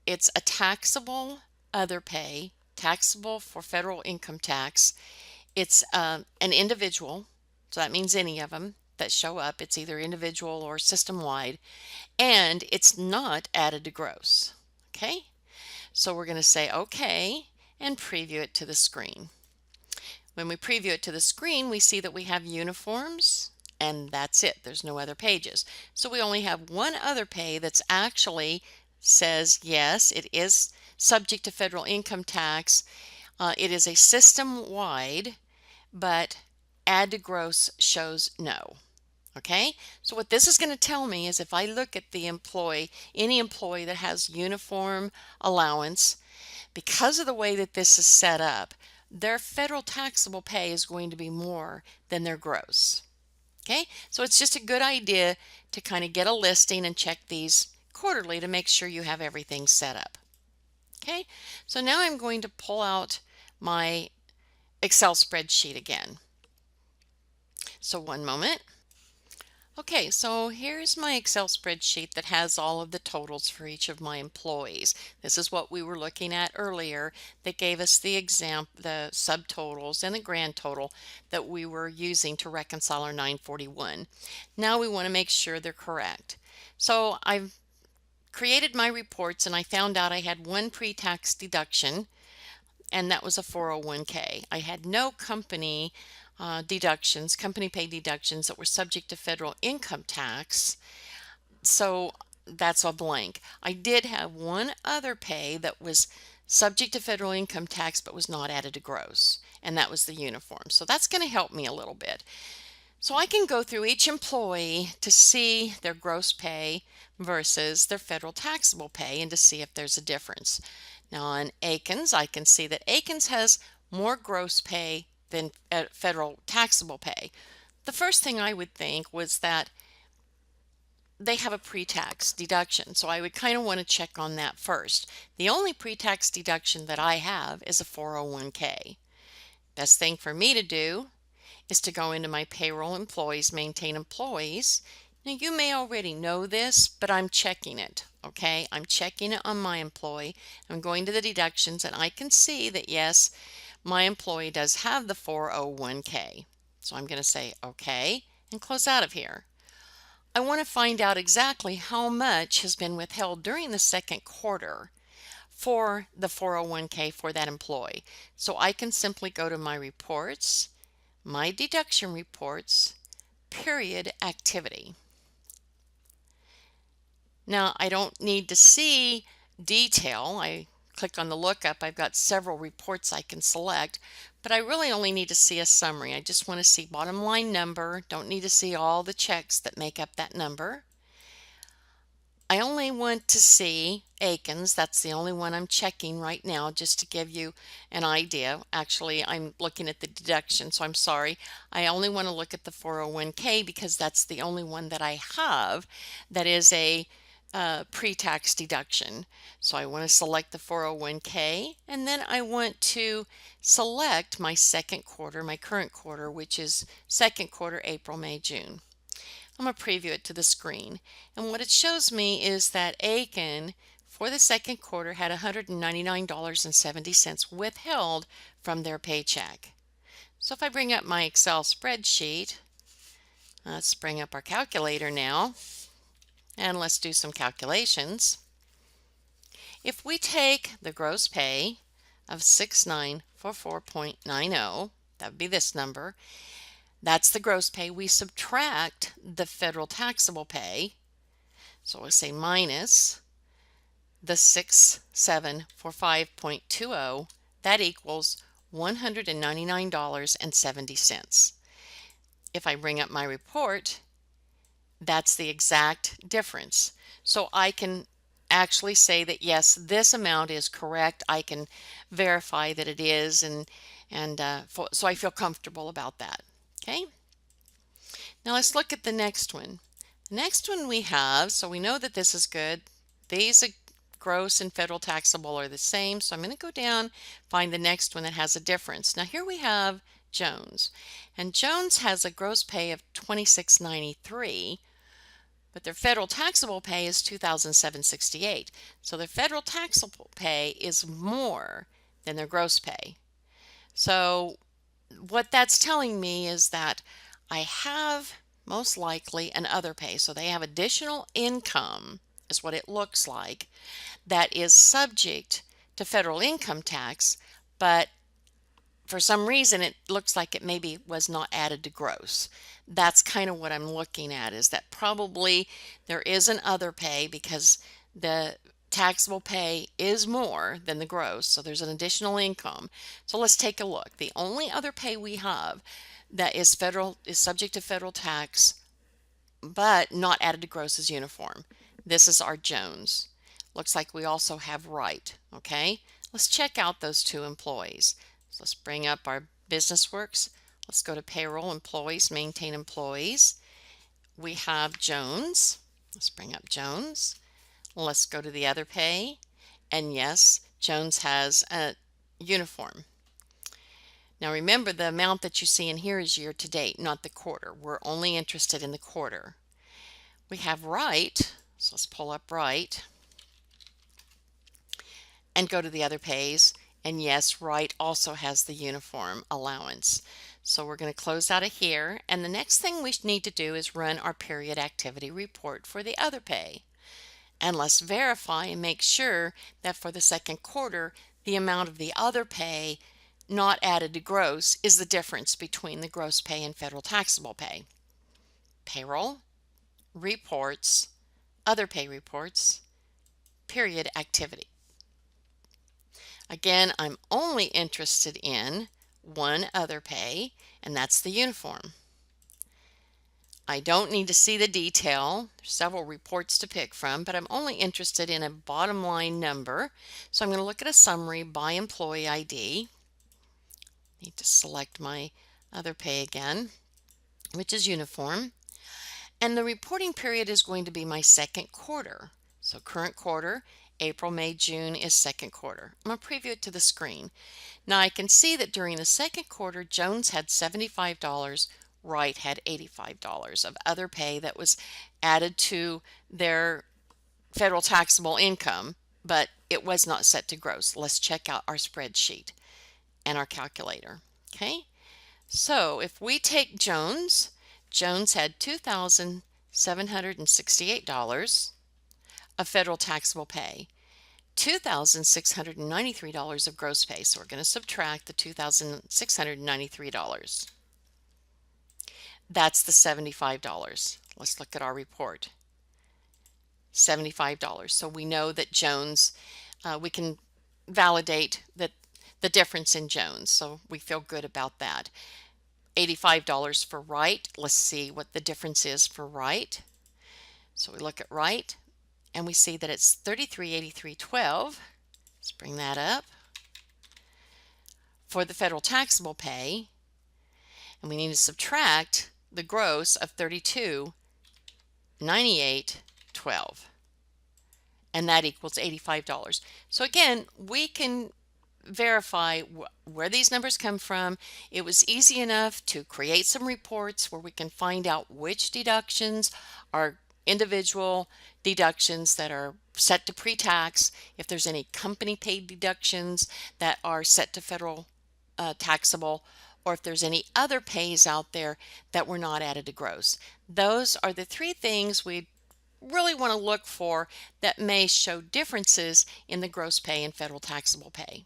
it's a taxable other pay, taxable for federal income tax. It's an individual, so that means any of them that show up. It's either individual or system-wide, and it's not added to gross. Okay, so we're going to say okay and preview it to the screen. When we preview it to the screen, we see that we have uniforms, and that's it. There's no other pages. So we only have one other pay that's actually says yes, it is subject to federal income tax. It is a system-wide, but add to gross shows no. Okay, so what this is going to tell me is if I look at the employee, any employee that has uniform allowance, because of the way that this is set up, their federal taxable pay is going to be more than their gross. Okay, so it's just a good idea to kind of get a listing and check these quarterly to make sure you have everything set up. Okay, so now I'm going to pull out my Excel spreadsheet again. So one moment. Okay, so here's my Excel spreadsheet that has all of the totals for each of my employees. This is what we were looking at earlier that gave us the subtotals and the grand total that we were using to reconcile our 941. Now we want to make sure they're correct. So I've created my reports and I found out I had one pre-tax deduction, and that was a 401k. I had no company deductions, company pay deductions that were subject to federal income tax, so that's a blank. I did have one other pay that was subject to federal income tax but was not added to gross, and that was the uniform. So that's going to help me a little bit. So I can go through each employee to see their gross pay versus their federal taxable pay and to see if there's a difference. Now on Akins, I can see that Akins has more gross pay than federal taxable pay. The first thing I would think was that they have a pre-tax deduction, so I would kind of want to check on that first. The only pre-tax deduction that I have is a 401k. Best thing for me to do is to go into my payroll employees, maintain employees. Now you may already know this, but I'm checking it, okay? I'm checking it on my employee. I'm going to the deductions and I can see that yes, my employee does have the 401k. So I'm going to say okay and close out of here. I want to find out exactly how much has been withheld during the second quarter for the 401k for that employee. So I can simply go to my reports, my deduction reports, period activity. Now I don't need to see detail. I click on the lookup. I've got several reports I can select, but I really only need to see a summary. I just want to see bottom line number. Don't need to see all the checks that make up that number. I only want to see Aikens. That's the only one I'm checking right now, just to give you an idea. Actually, I'm looking at the deduction, so I'm sorry. I only want to look at the 401k because that's the only one that I have that is a pre-tax deduction. So I want to select the 401k, and then I want to select my second quarter, my current quarter, which is second quarter, April, May, June. I'm going to preview it to the screen, and what it shows me is that Aiken for the second quarter had $199.70 withheld from their paycheck. So if I bring up my Excel spreadsheet, let's bring up our calculator now and let's do some calculations. If we take the gross pay of 6944.90, that would be this number. That's the gross pay. We subtract the federal taxable pay. So we'll say minus the 6745.20. That equals $199.70. If I bring up my report, that's the exact difference. So I can actually say that yes, this amount is correct. I can verify that it is, and so I feel comfortable about that. Okay. Now let's look at the next one. The next one we have, so we know that this is good. These gross and federal taxable are the same, so I'm going to go down, find the next one that has a difference. Now here we have Jones, and Jones has a gross pay of $26.93, but their federal taxable pay is $2,768. So their federal taxable pay is more than their gross pay. So what that's telling me is that I have most likely an other pay. So they have additional income, is what it looks like, that is subject to federal income tax, but for some reason it looks like it maybe was not added to gross. That's kind of what I'm looking at, is that probably there is an other pay because the taxable pay is more than the gross, so there's an additional income. So let's take a look. The only other pay we have that is subject to federal tax but not added to gross is uniform. This is our Jones. Looks like we also have Wright. Okay, let's check out those two employees. So let's bring up our BusinessWorks. Let's go to payroll, employees, maintain employees. We have Jones. Let's bring up Jones. Let's go to the other pay, and yes, Jones has a uniform. Now remember, the amount that you see in here is year to date, not the quarter. We're only interested in the quarter. We have Wright, so let's pull up Wright and go to the other pays, and yes, Wright also has the uniform allowance. So we're going to close out of here, and the next thing we need to do is run our period activity report for the other pay. And let's verify and make sure that for the second quarter, the amount of the other pay not added to gross is the difference between the gross pay and federal taxable pay. Payroll, reports, other pay reports, period activity. Again, I'm only interested in one other pay, and that's the uniform. I don't need to see the detail. There's several reports to pick from, but I'm only interested in a bottom line number. So I'm going to look at a summary by employee ID. Need to select my other pay again, which is uniform. And the reporting period is going to be my second quarter. So current quarter, April, May, June is second quarter. I'm going to preview it to the screen. Now I can see that during the second quarter, Jones had $75, Wright had $85 of other pay that was added to their federal taxable income, but it was not set to gross. Let's check out our spreadsheet and our calculator. Okay, so if we take Jones, Jones had $2,768 of federal taxable pay, $2,693 of gross pay. So we're going to subtract the $2,693. That's the $75. Let's look at our report. $75. So we know that Jones, we can validate that the difference in Jones. So we feel good about that. $85 for Wright. Let's see what the difference is for Wright. So we look at Wright and we see that it's $33.83.12. Let's bring that up. For the federal taxable pay, and we need to subtract the gross of $32.98.12. And that equals $85. So again, we can verify where these numbers come from. It was easy enough to create some reports where we can find out which deductions are individual deductions that are set to pre-tax, if there's any company paid deductions that are set to federal taxable, or if there's any other pays out there that were not added to gross. Those are the three things we really want to look for that may show differences in the gross pay and federal taxable pay.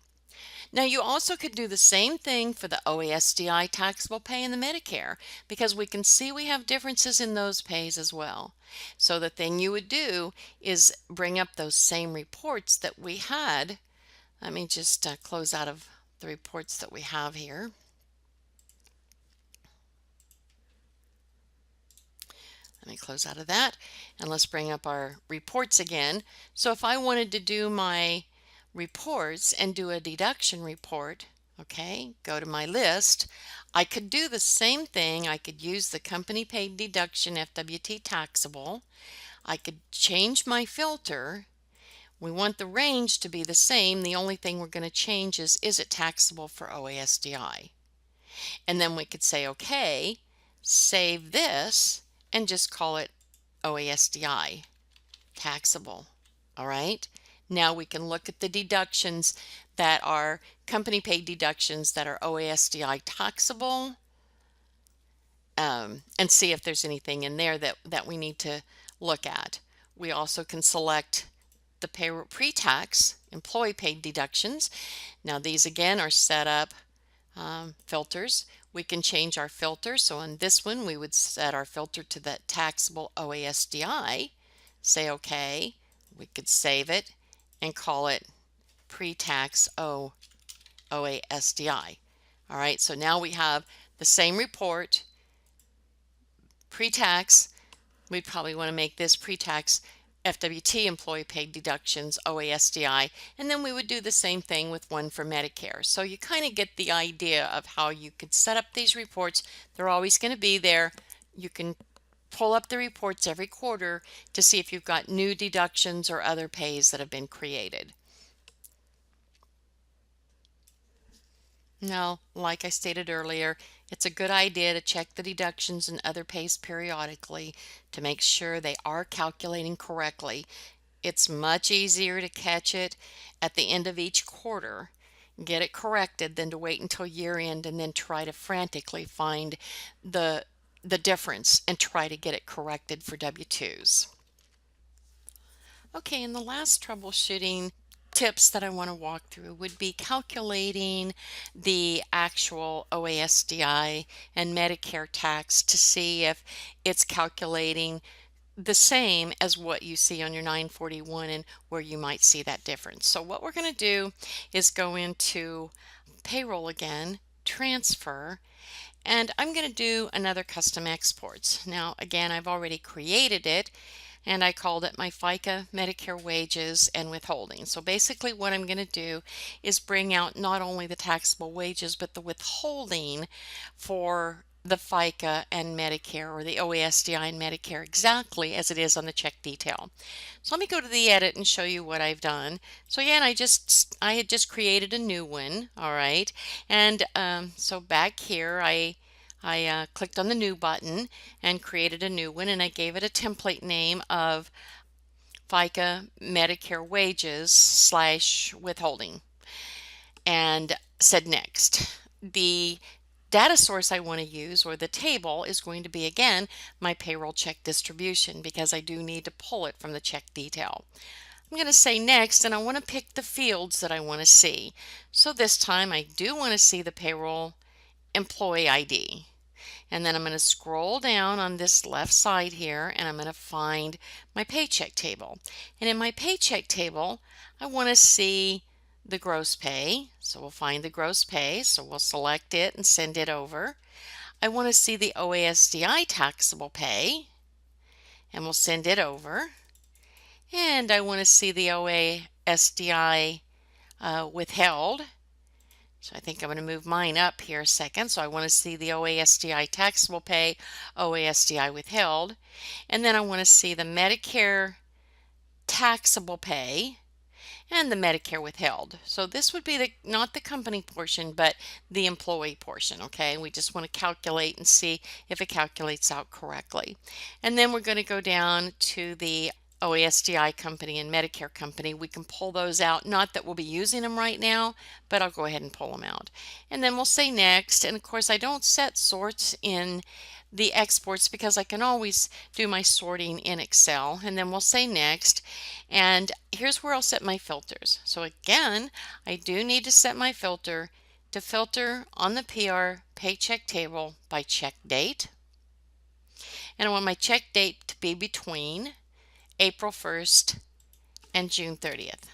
Now you also could do the same thing for the OASDI taxable pay and the Medicare, because we can see we have differences in those pays as well. So the thing you would do is bring up those same reports that we had. Let me just close out of the reports that we have here. Let me close out of that and let's bring up our reports again. So if I wanted to do my reports and do a deduction report, okay, go to my list, I could do the same thing. I could use the company paid deduction FWT taxable. I could change my filter. We want the range to be the same. The only thing we're going to change is it taxable for OASDI? And then we could say, okay, save this and just call it OASDI taxable. All right. Now we can look at the deductions that are company paid deductions that are OASDI taxable, and see if there's anything in there that we need to look at. We also can select the payroll pre-tax employee paid deductions. Now these again are set up filters. We can change our filter. So on this one, we would set our filter to the taxable OASDI, say OK. We could save it and call it pre-tax OASDI. All right, so now we have the same report, pre-tax. We'd probably want to make this pre-tax FWT employee paid deductions OASDI, and then we would do the same thing with one for Medicare. So you kind of get the idea of how you could set up these reports. They're always going to be there. You can pull up the reports every quarter to see if you've got new deductions or other pays that have been created. Now, like I stated earlier, it's a good idea to check the deductions and other pays periodically to make sure they are calculating correctly. It's much easier to catch it at the end of each quarter, get it corrected, than to wait until year end and then try to frantically find the difference and try to get it corrected for W-2s. Okay, and the last troubleshooting tips that I want to walk through would be calculating the actual OASDI and Medicare tax to see if it's calculating the same as what you see on your 941 and where you might see that difference. So what we're going to do is go into Payroll again, Transfer, and I'm going to do another custom exports. Now again, I've already created it and I called it my FICA Medicare wages and withholding. So basically what I'm going to do is bring out not only the taxable wages but the withholding for the FICA and Medicare, or the OASDI and Medicare, exactly as it is on the check detail. So let me go to the edit and show you what I've done. So again, I had just created a new one, all right, and so back here I clicked on the new button and created a new one, and I gave it a template name of FICA Medicare wages / withholding, and said next. The data source I want to use, or the table, is going to be again my payroll check distribution, because I do need to pull it from the check detail. I'm going to say next, and I want to pick the fields that I want to see. So this time I do want to see the payroll employee ID. And then I'm going to scroll down on this left side here, and I'm going to find my paycheck table. And in my paycheck table, I want to see the gross pay. So we'll find the gross pay. So we'll select it and send it over. I want to see the OASDI taxable pay, and we'll send it over. And I want to see the OASDI withheld. So I think I'm going to move mine up here a second. So I want to see the OASDI taxable pay, OASDI withheld. And then I want to see the Medicare taxable pay and the Medicare withheld. So this would be not the company portion, but the employee portion, okay? We just want to calculate and see if it calculates out correctly. And then we're going to go down to the OASDI company and Medicare company. We can pull those out. Not that we'll be using them right now, but I'll go ahead and pull them out. And then we'll say next. And of course, I don't set sorts in the exports because I can always do my sorting in Excel. And then we'll say next. And here's where I'll set my filters. So again, I do need to set my filter to filter on the PR paycheck table by check date. And I want my check date to be between April 1st and June 30th.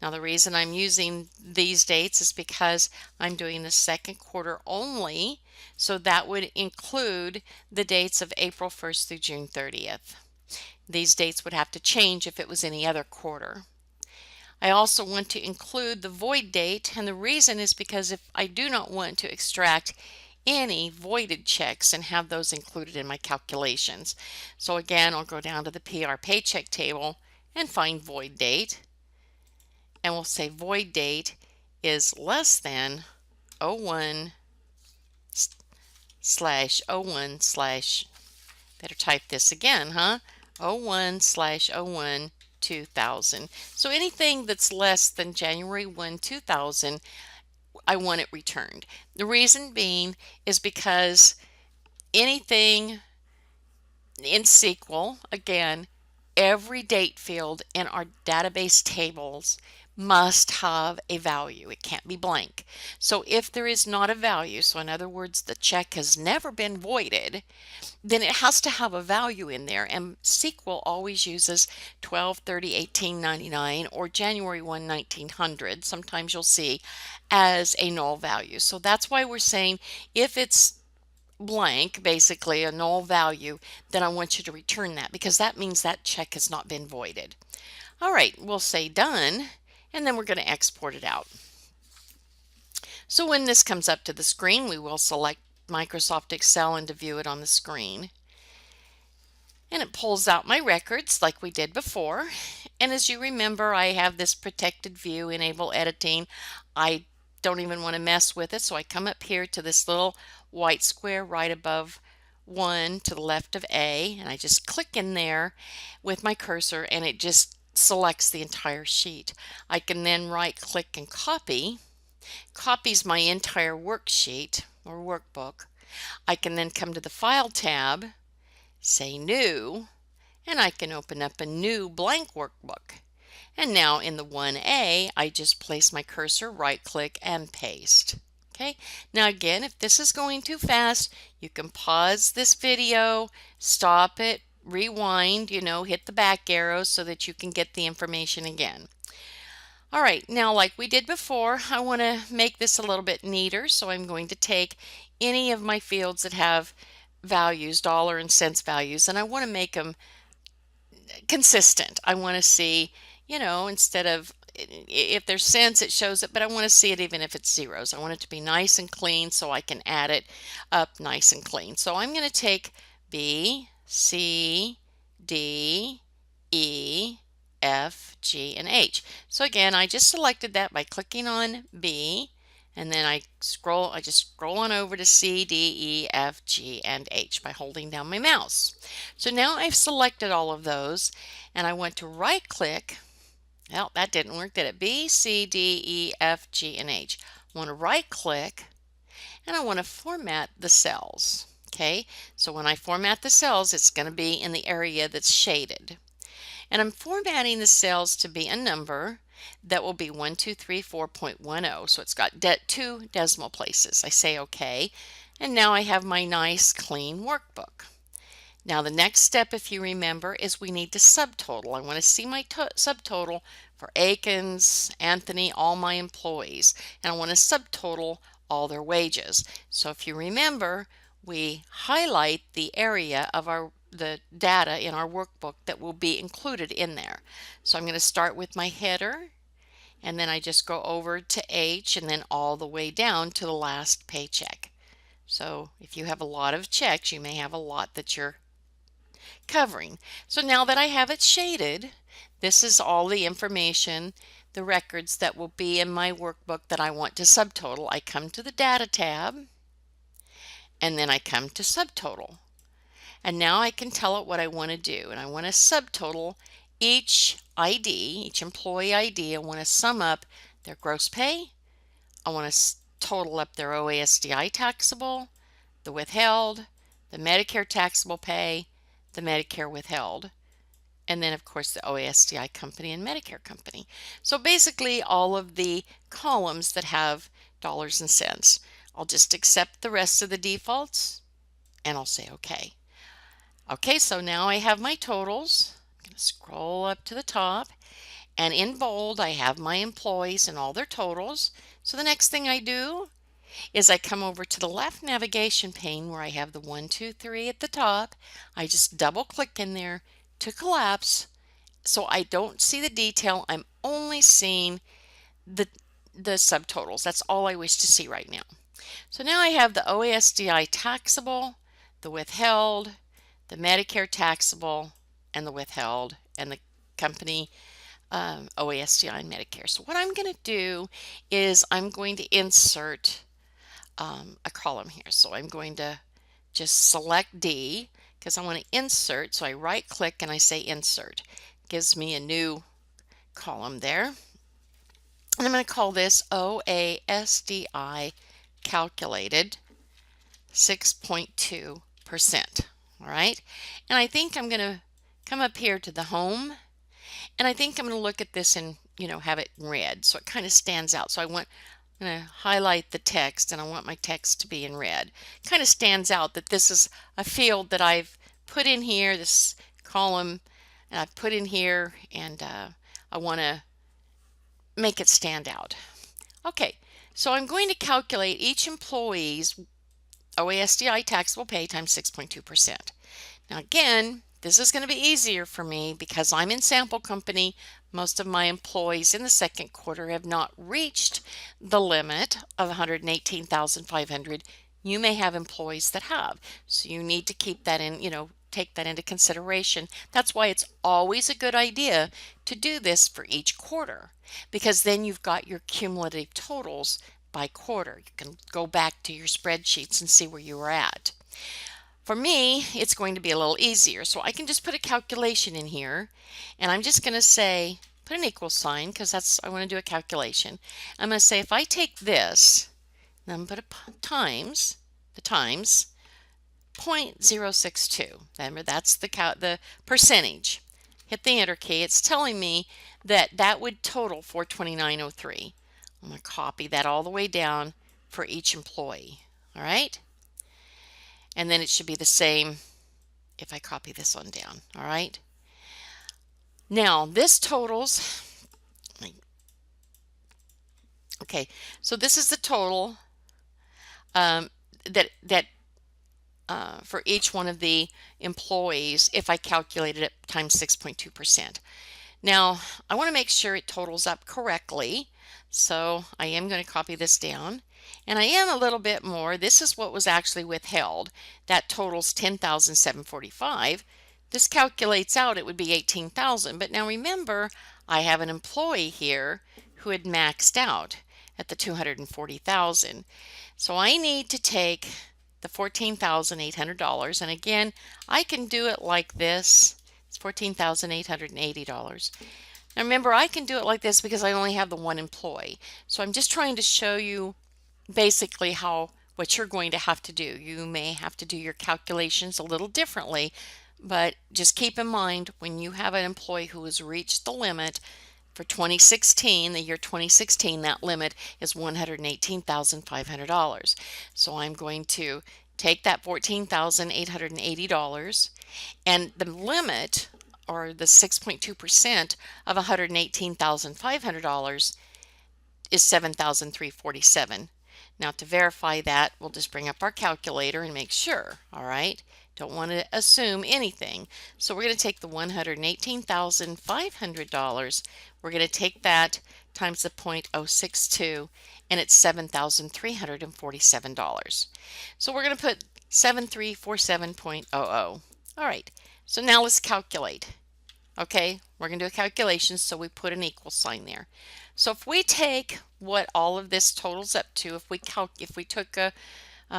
Now the reason I'm using these dates is because I'm doing the second quarter only, so that would include the dates of April 1st through June 30th. These dates would have to change if it was any other quarter. I also want to include the void date, and the reason is because if I do not want to extract any voided checks and have those included in my calculations. So again, I'll go down to the PR paycheck table and find void date, and we'll say void date is less than 01/01/ better type this again, 01/01/2000. So anything that's less than January 1, 2000, I want it returned. The reason being is because anything in SQL, again, every date field in our database tables must have a value. It can't be blank. So if there is not a value, so in other words, the check has never been voided, then it has to have a value in there. And SQL always uses 12/30/1899 or January 1, 1900. Sometimes you'll see as a null value. So that's why we're saying if it's blank, basically a null value, then I want you to return that, because that means that check has not been voided. All right, we'll say done, and then we're going to export it out. So when this comes up to the screen, we will select Microsoft Excel and to view it on the screen. And it pulls out my records like we did before. And as you remember, I have this protected view, enable editing. I don't even want to mess with it, so I come up here to this little white square right above 1 to the left of A, and I just click in there with my cursor, and it just selects the entire sheet. I can then right click and copies my entire worksheet or workbook. I can then come to the File tab, say New, and I can open up a new blank workbook. And now in the 1A, I just place my cursor, right click, and paste. Okay, now again, if this is going too fast, you can pause this video, stop it, rewind, hit the back arrow so that you can get the information again. All right, now like we did before, I want to make this a little bit neater, so I'm going to take any of my fields that have values, dollar and cents values, and I want to make them consistent. I want to see, instead of if there's cents, it shows it, but I want to see it even if it's zeros. I want it to be nice and clean so I can add it up nice and clean. So I'm going to take B, C, D, E, F, G, and H. So again, I just selected that by clicking on B, and then I just scroll on over to C, D, E, F, G, and H by holding down my mouse. So now I've selected all of those, and I want to right click. Well, that didn't work, did it? B, C, D, E, F, G, and H. I want to right click, and I want to format the cells. Okay, so when I format the cells, it's going to be in the area that's shaded. And I'm formatting the cells to be a number that will be 1234.10. So it's got 2 decimal places. I say OK. And now I have my nice clean workbook. Now the next step, if you remember, is we need to subtotal. I want to see my subtotal for Akins, Anthony, all my employees. And I want to subtotal all their wages. So if you remember, we highlight the area of the data in our workbook that will be included in there. So I'm going to start with my header, and then I just go over to H and then all the way down to the last paycheck. So if you have a lot of checks, you may have a lot that you're covering. So now that I have it shaded, this is all the information, the records that will be in my workbook that I want to subtotal. I come to the Data tab, and then I come to Subtotal. And now I can tell it what I want to do. And I want to subtotal each ID, each employee ID. I want to sum up their gross pay. I want to total up their OASDI taxable, the withheld, the Medicare taxable pay, the Medicare withheld, and then of course the OASDI company and Medicare company. So basically all of the columns that have dollars and cents. I'll just accept the rest of the defaults and I'll say OK. Okay, so now I have my totals. I'm going to scroll up to the top, and in bold I have my employees and all their totals. So the next thing I do is I come over to the left navigation pane where I have the 1, 2, 3 at the top. I just double click in there to collapse so I don't see the detail. I'm only seeing the subtotals. That's all I wish to see right now. So now I have the OASDI taxable, the withheld, the Medicare taxable, and the withheld, and the company OASDI and Medicare. So what I'm going to do is I'm going to insert a column here. So I'm going to just select D because I want to insert. So I right click and I say insert. Gives me a new column there. And I'm going to call this OASDI calculated 6.2%. All right. And I think I'm going to come up here to the home, and I think I'm going to look at this and, have it in red so it kind of stands out. So I'm going to highlight the text, and I want my text to be in red. It kind of stands out that this is a field that I've put in here, this column, and I've put in here, and I want to make it stand out. Okay, so I'm going to calculate each employee's OASDI taxable pay times 6.2%. Now again, this is going to be easier for me because I'm in sample company. Most of my employees in the second quarter have not reached the limit of 118,500. You may have employees that have, so you need to keep that in, take that into consideration. That's why it's always a good idea to do this for each quarter, because then you've got your cumulative totals by quarter. You can go back to your spreadsheets and see where you were at. For me, it's going to be a little easier, so I can just put a calculation in here, and I'm just going to say, put an equal sign because I want to do a calculation. I'm going to say if I take this, and I'm going to put the times 0.062. Remember, that's the percentage. Hit the enter key. It's telling me that would total 429.03. I'm going to copy that all the way down for each employee. All right? And then it should be the same if I copy this one down. All right? Now, this totals. Okay, so this is the total for each one of the employees if I calculated it times 6.2%. Now, I want to make sure it totals up correctly, so I am going to copy this down. And I am a little bit more. This is what was actually withheld. That totals $10,745. This calculates out it would be $18,000. But now remember, I have an employee here who had maxed out at the $240,000. So I need to take the $14,800, and again, I can do it like this. It's $14,880. Now remember, I can do it like this because I only have the one employee. So I'm just trying to show you basically what you're going to have to do. You may have to do your calculations a little differently, but just keep in mind when you have an employee who has reached the limit for 2016, the year 2016, that limit is $118,500. So I'm going to take that $14,880, and the limit, or the 6.2% of $118,500, is $7,347. Now to verify that, we'll just bring up our calculator and make sure, all right? Don't want to assume anything. So we're going to take the $118,500, we're going to take that times the 0.062, and it's $7,347. So we're going to put 7347.00. All right, so now let's calculate. Okay, we're going to do a calculation, so we put an equal sign there. So if we take what all of this totals up to, if we took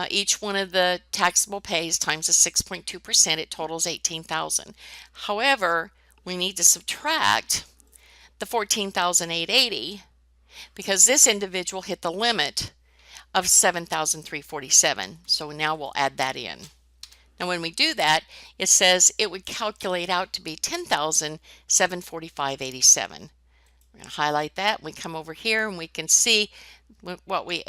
each one of the taxable pays times the 6.2%, it totals $18,000. However, we need to subtract the $14,880 because this individual hit the limit of $7,347. So now we'll add that in. Now when we do that, it says it would calculate out to be $10,745.87. We're going to highlight that. We come over here and we can see what we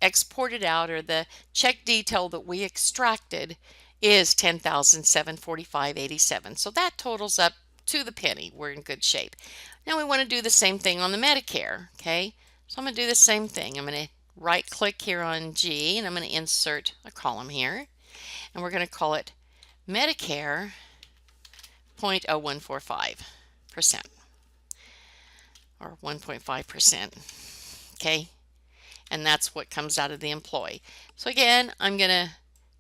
exported out, or the check detail that we extracted, is $10,745.87. So that totals up to the penny. We're in good shape. Now we want to do the same thing on the Medicare. Okay, so I'm going to do the same thing. I'm going to right click here on G, and I'm going to insert a column here, and we're going to call it Medicare 0.0145%, or 1.5%. Okay, and that's what comes out of the employee. So again, I'm going to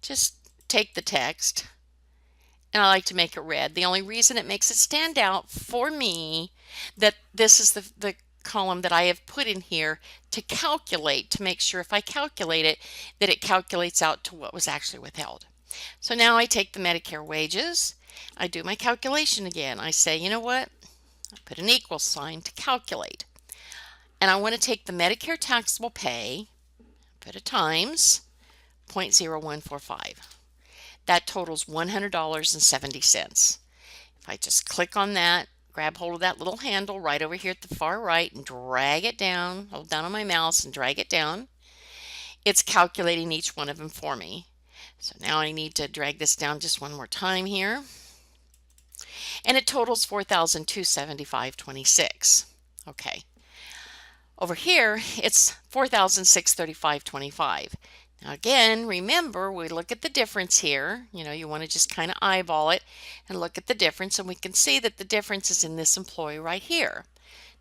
just take the text, and I like to make it red. The only reason it makes it stand out for me that this is the column that I have put in here to calculate, to make sure if I calculate it, that it calculates out to what was actually withheld. So now I take the Medicare wages, I do my calculation again. I say, you know what? I put an equal sign to calculate. And I want to take the Medicare taxable pay, put a times 0.0145. That totals $100.70. If I just click on that, grab hold of that little handle right over here at the far right and drag it down, hold down on my mouse and drag it down, it's calculating each one of them for me. So now I need to drag this down just one more time here, and it totals $4,275.26. Okay. Over here, it's $4,635.25. Now again, remember, we look at the difference here. You want to just kind of eyeball it and look at the difference, and we can see that the difference is in this employee right here.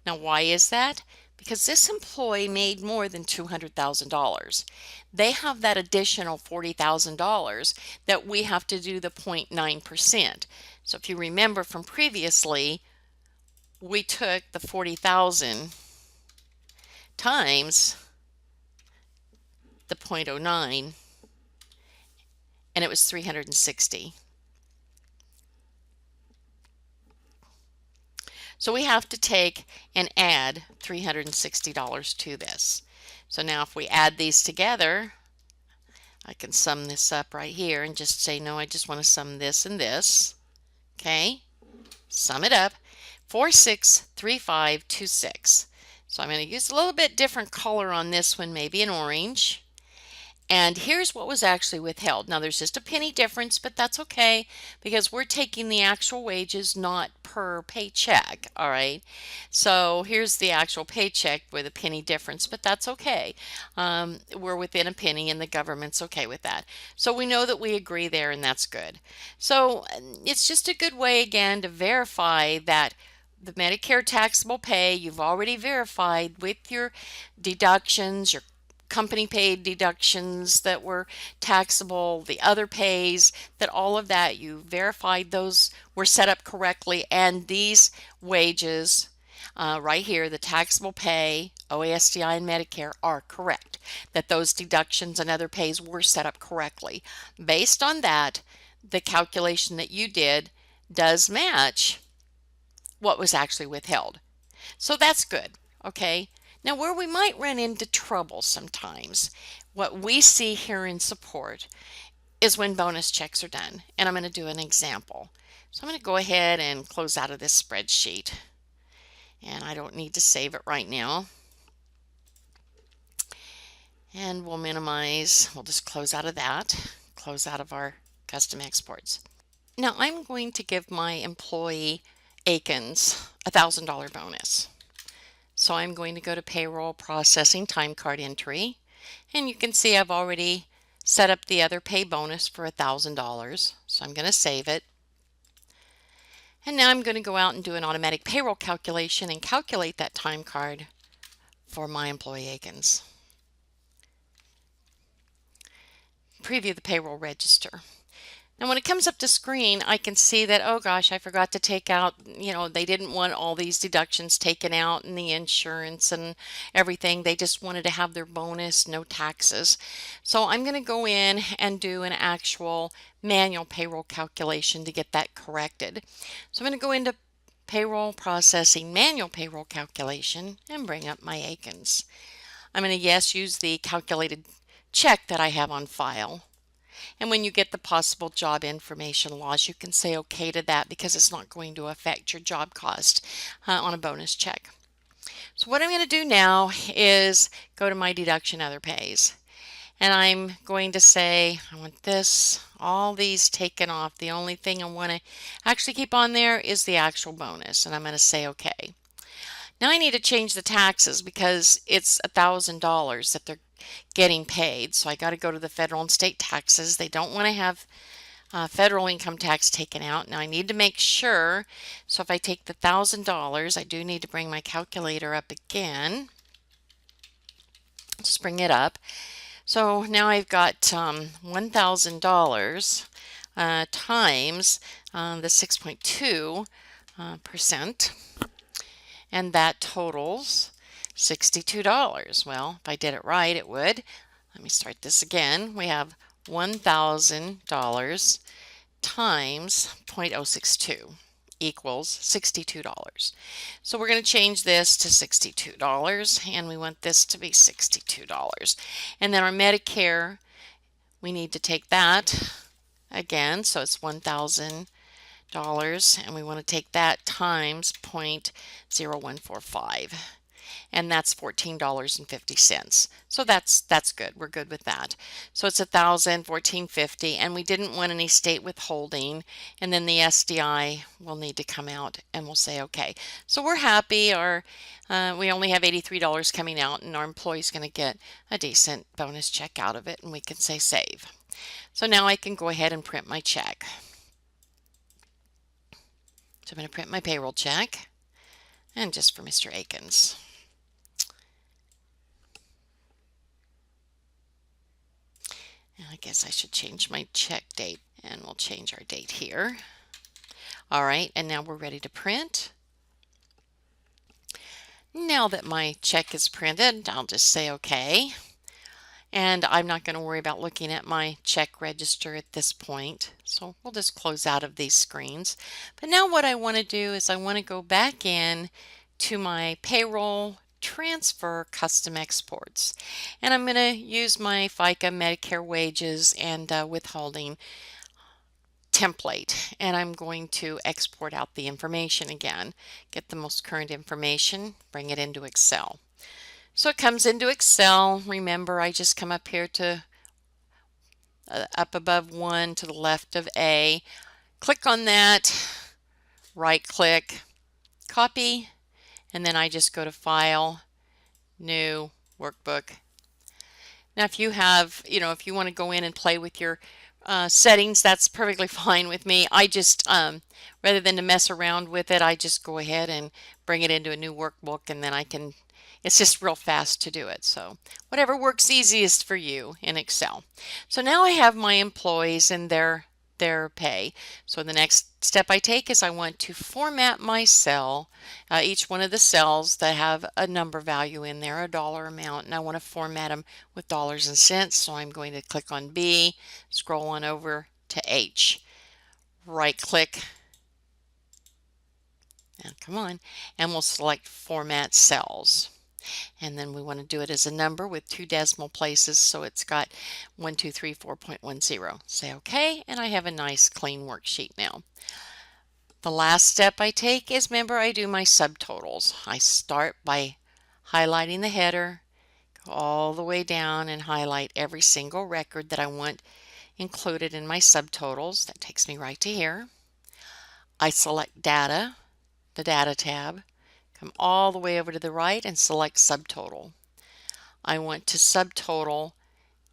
Now why is that? Because this employee made more than $200,000. They have that additional $40,000 that we have to do the 0.9%. So if you remember from previously, we took the 40,000 times the 0.09, and it was 360. So we have to take and add $360 to this. So now if we add these together, I can sum this up right here and just say, no, I just want to sum this and this. Okay, sum it up, 463526. So I'm going to use a little bit different color on this one, maybe an orange. And here's what was actually withheld. Now there's just a penny difference, but that's okay because we're taking the actual wages, not per paycheck. All right. So here's the actual paycheck with a penny difference, but that's okay. We're within a penny and the government's okay with that. So we know that we agree there, and that's good. So it's just a good way again to verify that the Medicare taxable pay, you've already verified with your deductions, your company paid deductions that were taxable, the other pays, that all of that, you verified those were set up correctly, and these wages right here, the taxable pay, OASDI and Medicare are correct, that those deductions and other pays were set up correctly. Based on that, the calculation that you did does match what was actually withheld. So that's good, okay? Now, where we might run into trouble sometimes, what we see here in support is when bonus checks are done. And I'm going to do an example. So I'm going to go ahead and close out of this spreadsheet. And I don't need to save it right now. And we'll minimize, we'll just close out of that, close out of our custom exports. Now I'm going to give my employee Akins a $1,000 bonus. So I'm going to go to payroll processing time card entry, and you can see I've already set up the other pay bonus for $1,000. So I'm going to save it. And now I'm going to go out and do an automatic payroll calculation and calculate that time card for my employee Akins. Preview the payroll register. Now when it comes up to screen, I can see that, oh gosh, I forgot to take out, they didn't want all these deductions taken out and the insurance and everything. They just wanted to have their bonus, no taxes. So I'm going to go in and do an actual manual payroll calculation to get that corrected. So I'm going to go into payroll processing, manual payroll calculation, and bring up my Akins. I'm going to, use the calculated check that I have on file. And when you get the possible job information loss, you can say okay to that because it's not going to affect your job cost on a bonus check. So what I'm going to do now is go to my deduction other pays. And I'm going to say I want all these taken off. The only thing I want to actually keep on there is the actual bonus. And I'm going to say okay. Now I need to change the taxes because it's $1,000 that they're getting paid. So I got to go to the federal and state taxes. They don't want to have federal income tax taken out. Now I need to make sure. So if I take the $1,000, I do need to bring my calculator up again. Just bring it up. So now I've got $1,000 times the 6.2%. And that totals $62. Well, if I did it right, it would. Let me start this again. We have $1,000 times 0.062 equals $62. So we're going to change this to $62, and we want this to be $62. And then our Medicare, we need to take that again, so it's $1,000, and we want to take that times 0.0145, and that's $14.50. So that's good. We're good with that. So it's $1,014.50, and we didn't want any state withholding, and then the SDI will need to come out, and we'll say okay. So we're happy. We only have $83 coming out, and our employee's going to get a decent bonus check out of it, and we can say save. So now I can go ahead and print my check. So I'm going to print my payroll check, and just for Mr. Akins. And I guess I should change my check date, and we'll change our date here. All right, and now we're ready to print. Now that my check is printed, I'll just say okay. And I'm not going to worry about looking at my check register at this point. So we'll just close out of these screens. But now what I want to do is I want to go back in to my payroll transfer custom exports. And I'm going to use my FICA Medicare wages and withholding template. And I'm going to export out the information again. Get the most current information, bring it into Excel. So it comes into Excel. Remember, I just come up here to up above 1 to the left of A. Click on that, right click, copy, and then I just go to File, New, Workbook. Now if you have, if you want to go in and play with your settings, that's perfectly fine with me. I just, rather than to mess around with it, I just go ahead and bring it into a new workbook, and then it's just real fast to do it. So whatever works easiest for you in Excel. So now I have my employees and their pay. So the next step I take is I want to format my cell, each one of the cells that have a number value in there, a dollar amount, and I want to format them with dollars and cents. So I'm going to click on B, scroll on over to H, right click, and come on, and we'll select Format Cells. And then we want to do it as a number with 2 decimal places, so it's got 1234.10. Say OK, and I have a nice clean worksheet now. The last step I take is, remember, I do my subtotals. I start by highlighting the header, go all the way down and highlight every single record that I want included in my subtotals. That takes me right to here. I select Data, the Data tab, come all the way over to the right and select Subtotal. I want to subtotal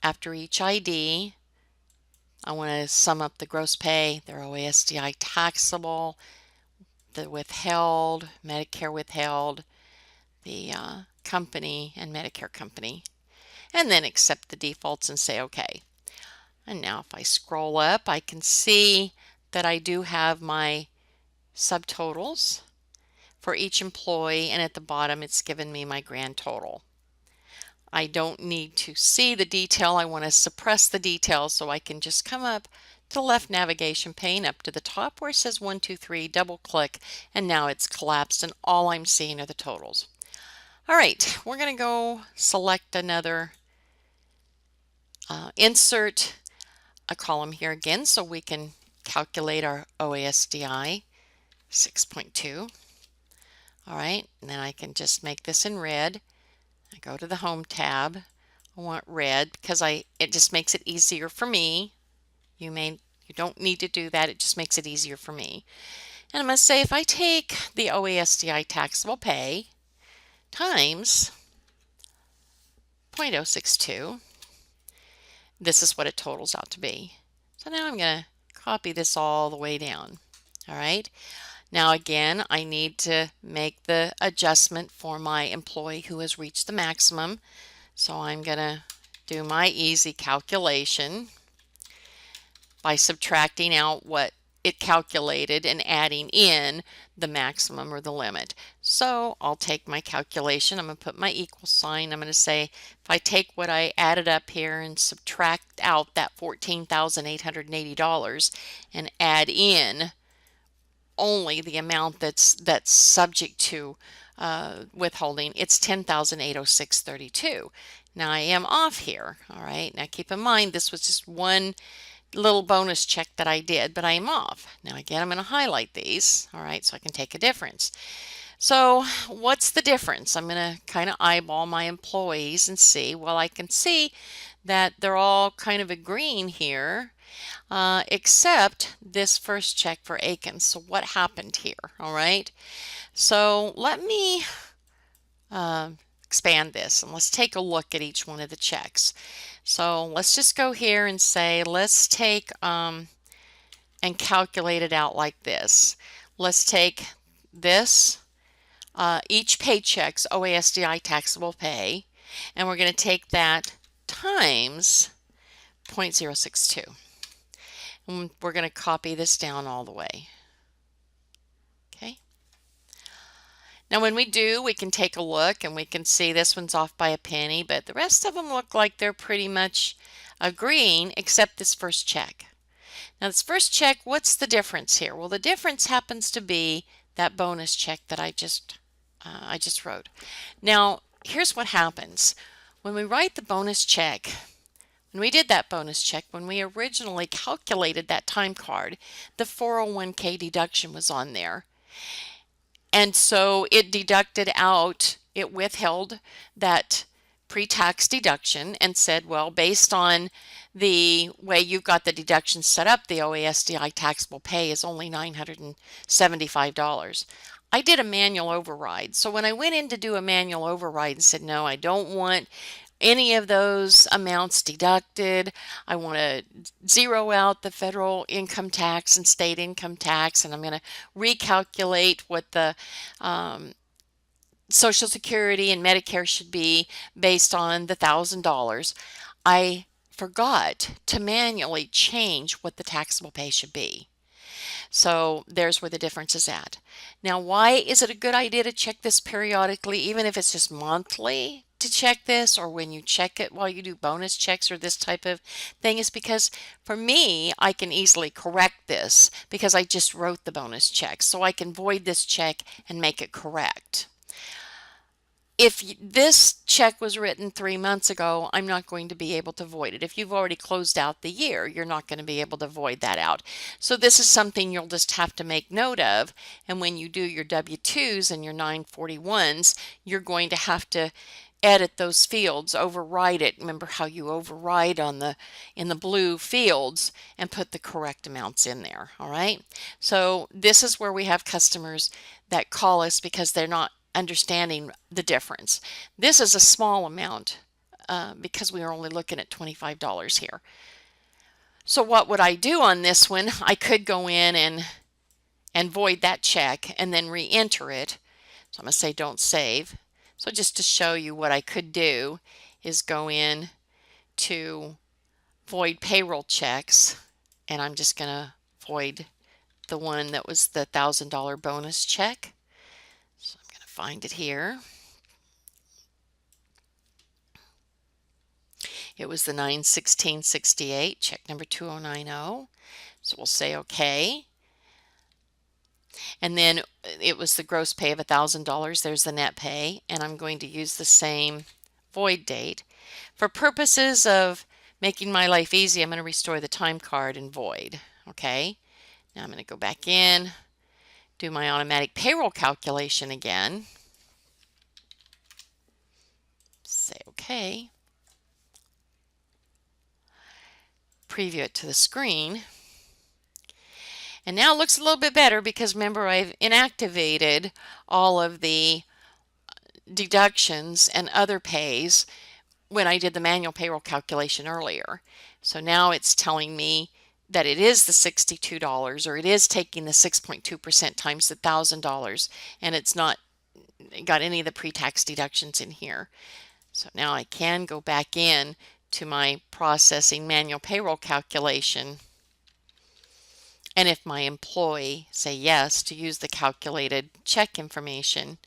after each ID. I want to sum up the gross pay, their OASDI taxable, the withheld, Medicare withheld, the company and Medicare company, and then accept the defaults and say OK. And now if I scroll up, I can see that I do have my subtotals for each employee, and at the bottom it's given me my grand total. I don't need to see the detail. I want to suppress the detail, so I can just come up to the left navigation pane up to the top where it says 1, 2, 3, double click, and now it's collapsed and all I'm seeing are the totals. All right, we're going to go select another insert a column here again so we can calculate our OASDI 6.2. All right, and then I can just make this in red. I go to the Home tab. I want red because it just makes it easier for me. You don't need to do that. It just makes it easier for me. And I'm going to say if I take the OASDI taxable pay times 0.062, this is what it totals out to be. So now I'm going to copy this all the way down. All right. Now again, I need to make the adjustment for my employee who has reached the maximum. So I'm going to do my easy calculation by subtracting out what it calculated and adding in the maximum or the limit. So I'll take my calculation, I'm going to put my equal sign, I'm going to say if I take what I added up here and subtract out that $14,880 and add in only the amount that's subject to withholding, it's $10,806.32. Now I am off here. All right, now keep in mind this was just one little bonus check that I did, but I am off. Now again, I'm going to highlight these, all right, so I can take a difference. So what's the difference? I'm going to kind of eyeball my employees and see. Well, I can see that they're all kind of agreeing here, except this first check for Aiken. So what happened here? All right, so let me expand this and let's take a look at each one of the checks. So let's just go here and say let's take and calculate it out like this. Let's take this each paycheck's OASDI taxable pay, and we're going to take that times 0.062. And we're going to copy this down all the way. Okay. Now when we do, we can take a look and we can see this one's off by a penny, but the rest of them look like they're pretty much agreeing except this first check. Now this first check, what's the difference here? Well, the difference happens to be that bonus check that I just wrote. Now here's what happens. When we write the bonus check, when we did that bonus check, when we originally calculated that time card, the 401k deduction was on there. And so it deducted out, it withheld that pre-tax deduction and said, well, based on the way you've got the deduction set up, the OASDI taxable pay is only $975. I did a manual override. So when I went in to do a manual override and said, no, I don't want any of those amounts deducted. I want to zero out the federal income tax and state income tax, and I'm going to recalculate what the Social Security and Medicare should be based on the $1,000. I forgot to manually change what the taxable pay should be. So there's where the difference is at. Now, why is it a good idea to check this periodically, even if it's just monthly to check this, or when you check it while you do bonus checks or this type of thing? Is because for me, I can easily correct this because I just wrote the bonus check. So I can void this check and make it correct. If this check was written 3 months ago, I'm not going to be able to void it. If you've already closed out the year, you're not going to be able to void that out. So this is something you'll just have to make note of. And when you do your W-2s and your 941s, you're going to have to edit those fields, override it. Remember how you override in the blue fields and put the correct amounts in there. All right. So this is where we have customers that call us because they're not understanding the difference. This is a small amount because we are only looking at $25 here. So what would I do on this one? I could go in and void that check and then re-enter it. So I'm going to say don't save. So just to show you what I could do is go in to void payroll checks, and I'm just going to void the one that was the $1,000 bonus check. So I'm going to find it here. It was the 9/16/68, check number 2090. So we'll say OK. And then it was the gross pay of $1,000. There's the net pay. And I'm going to use the same void date. For purposes of making my life easy, I'm going to restore the time card and void. Okay. Now I'm going to go back in, do my automatic payroll calculation again. Say OK. Preview it to the screen. And now it looks a little bit better because remember I've inactivated all of the deductions and other pays when I did the manual payroll calculation earlier. So now it's telling me that it is the $62, or it is taking the 6.2% times the $1,000, and it's not got any of the pre-tax deductions in here. So now I can go back in to my processing manual payroll calculation, and if my employee say yes to use the calculated check information,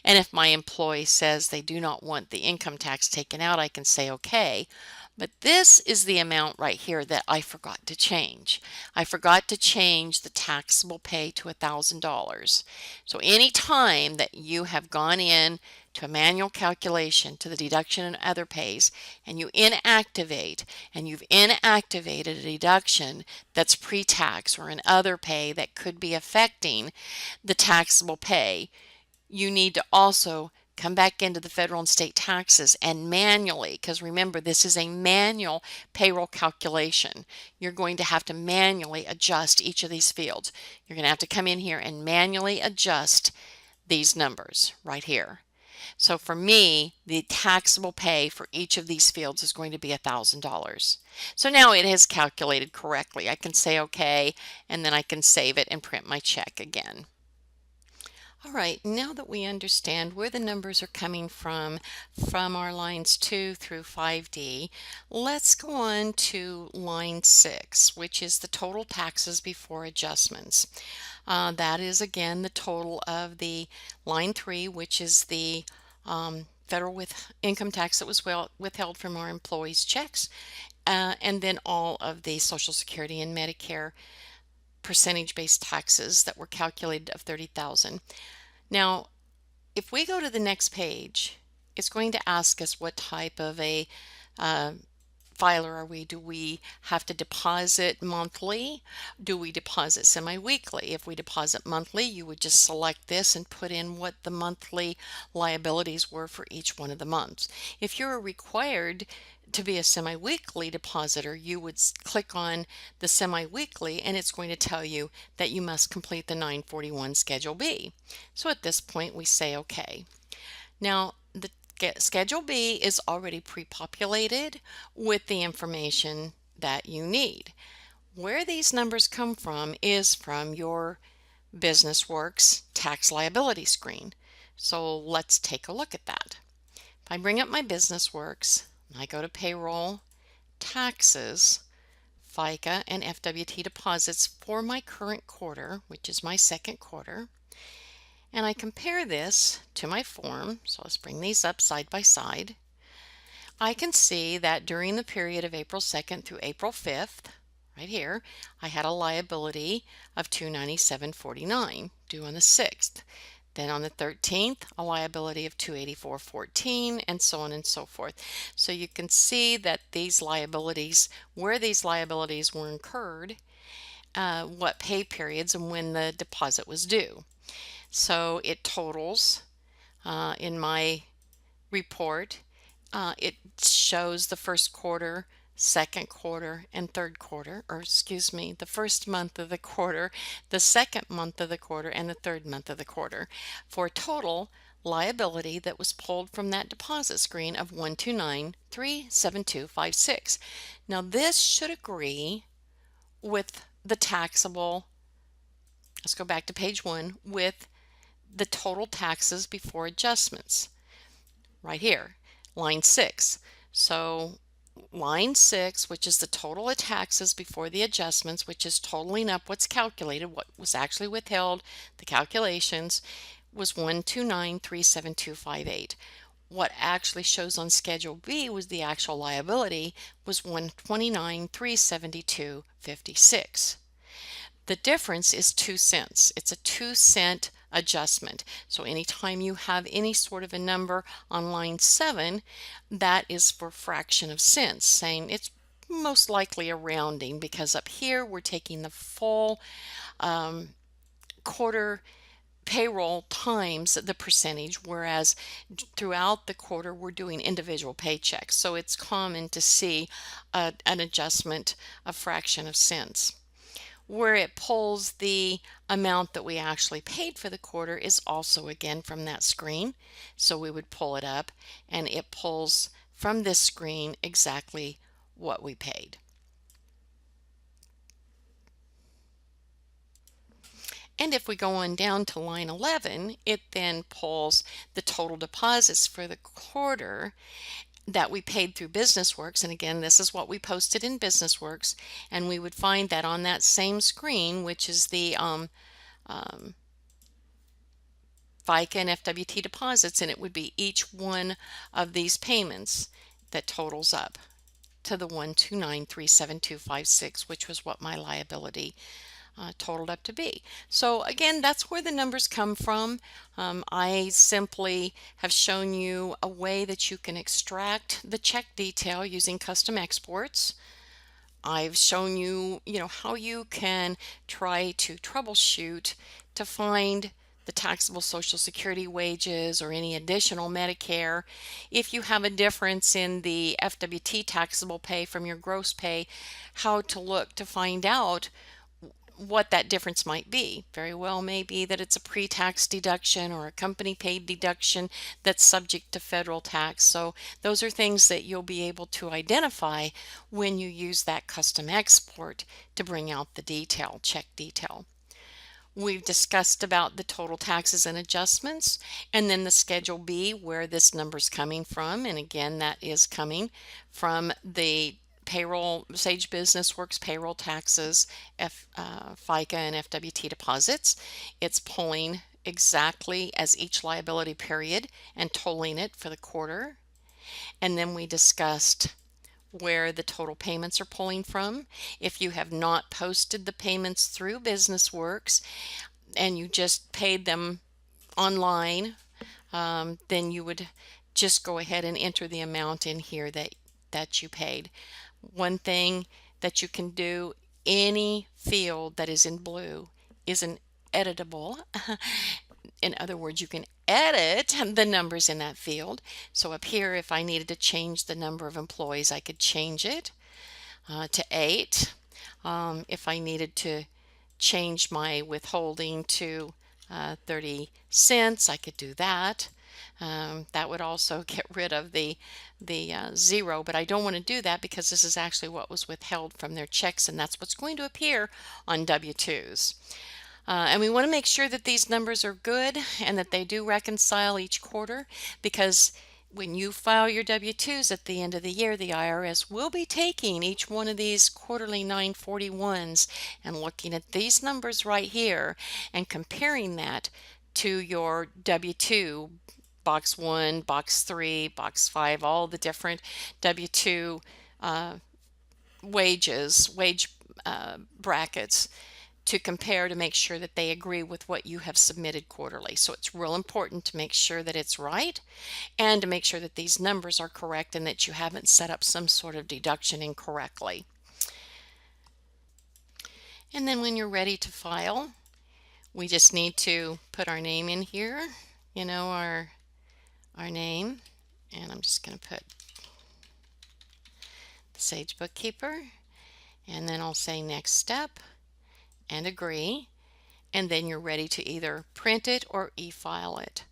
and if my employee says they do not want the income tax taken out, I can say okay. But this is the amount right here that I forgot to change. I forgot to change the taxable pay to $1,000. So any time that you have gone in to a manual calculation to the deduction and other pays, and you inactivate, and you've inactivated a deduction that's pre-tax or an other pay that could be affecting the taxable pay, you need to also come back into the federal and state taxes and manually, because remember this is a manual payroll calculation, you're going to have to manually adjust each of these fields. You're going to have to come in here and manually adjust these numbers right here. So for me, the taxable pay for each of these fields is going to be $1,000. So now it has calculated correctly. I can say OK, and then I can save it and print my check again. All right, now that we understand where the numbers are coming from our lines 2 through 5D, let's go on to line 6, which is the total taxes before adjustments. That is again the total of the line 3, which is the federal income tax that was withheld from our employees' checks, and then all of the Social Security and Medicare percentage-based taxes that were calculated of $30,000. Now, if we go to the next page, it's going to ask us what type of a filer are we. Do we have to deposit monthly? Do we deposit semi-weekly? If we deposit monthly, you would just select this and put in what the monthly liabilities were for each one of the months. If you're required to be a semi-weekly depositor, you would click on the semi-weekly, and it's going to tell you that you must complete the 941 Schedule B. So at this point we say OK. Now the Schedule B is already pre-populated with the information that you need. Where these numbers come from is from your BusinessWorks tax liability screen. So let's take a look at that. If I bring up my BusinessWorks, I go to Payroll, Taxes, FICA, and FWT deposits for my current quarter, which is my second quarter, and I compare this to my form. So let's bring these up side by side. I can see that during the period of April 2nd through April 5th, right here, I had a liability of $297.49 due on the 6th. Then on the 13th, a liability of $284.14, and so on and so forth. So you can see that these liabilities, where these liabilities were incurred, what pay periods, and when the deposit was due. So it totals in my report. It shows the first quarter, second quarter, and third quarter, or excuse me, the first month of the quarter, the second month of the quarter, and the third month of the quarter, for a total liability that was pulled from that deposit screen of 129,372.56. Now this should agree with the taxable, let's go back to page 1, with the total taxes before adjustments right here, line 6. So line 6, which is the total of taxes before the adjustments, which is totaling up what's calculated, what was actually withheld, the calculations, was 129,372.58. What actually shows on Schedule B was the actual liability, was 129,372.56. The difference is 2 cents. It's a 2-cent adjustment. So anytime you have any sort of a number on line 7, that is for fraction of cents, saying it's most likely a rounding, because up here we're taking the full quarter payroll times the percentage, whereas throughout the quarter we're doing individual paychecks. So it's common to see an adjustment, a fraction of cents. Where it pulls the amount that we actually paid for the quarter is also again from that screen. So we would pull it up and it pulls from this screen exactly what we paid. And if we go on down to line 11, it then pulls the total deposits for the quarter that we paid through BusinessWorks. And again, this is what we posted in BusinessWorks, and we would find that on that same screen, which is the FICA and FWT deposits, and it would be each one of these payments that totals up to the 129,372.56, which was what my liability totaled up to be. So again, that's where the numbers come from. I simply have shown you a way that you can extract the check detail using custom exports. I've shown you, how you can try to troubleshoot to find the taxable Social Security wages or any additional Medicare. If you have a difference in the FWT taxable pay from your gross pay, how to look to find out what that difference might be. Very well may be that it's a pre-tax deduction or a company paid deduction that's subject to federal tax. So those are things that you'll be able to identify when you use that custom export to bring out the detail, check detail. We've discussed about the total taxes and adjustments, and then the Schedule B, where this number's coming from. And again, that is coming from the payroll, Sage BusinessWorks payroll taxes, FICA and FWT deposits. It's pulling exactly as each liability period and totaling it for the quarter. And then we discussed where the total payments are pulling from. If you have not posted the payments through BusinessWorks and you just paid them online, then you would just go ahead and enter the amount in here that you paid. One thing that you can do, any field that is in blue is an editable. In other words, you can edit the numbers in that field. So up here, if I needed to change the number of employees, I could change it to 8. If I needed to change my withholding to 30 cents, I could do that. That would also get rid of the 0, but I don't want to do that because this is actually what was withheld from their checks, and that's what's going to appear on W-2s. And we want to make sure that these numbers are good and that they do reconcile each quarter, because when you file your W-2s at the end of the year, the IRS will be taking each one of these quarterly 941s and looking at these numbers right here and comparing that to your W-2, box 1, box 3, box 5, all the different W-2 wage brackets, to compare to make sure that they agree with what you have submitted quarterly. So it's real important to make sure that it's right and to make sure that these numbers are correct and that you haven't set up some sort of deduction incorrectly. And then when you're ready to file, we just need to put our name in here, our name, and I'm just going to put the Sage Bookkeeper, and then I'll say next step and agree, and then you're ready to either print it or e-file it,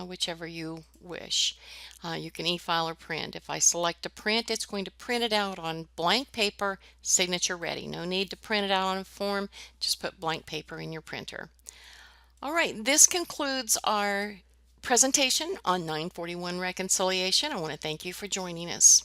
whichever you wish. You can e-file or print. If I select a print, it's going to print it out on blank paper, signature ready. No need to print it out on a form, just put blank paper in your printer. All right, this concludes our presentation on 941 reconciliation. I want to thank you for joining us.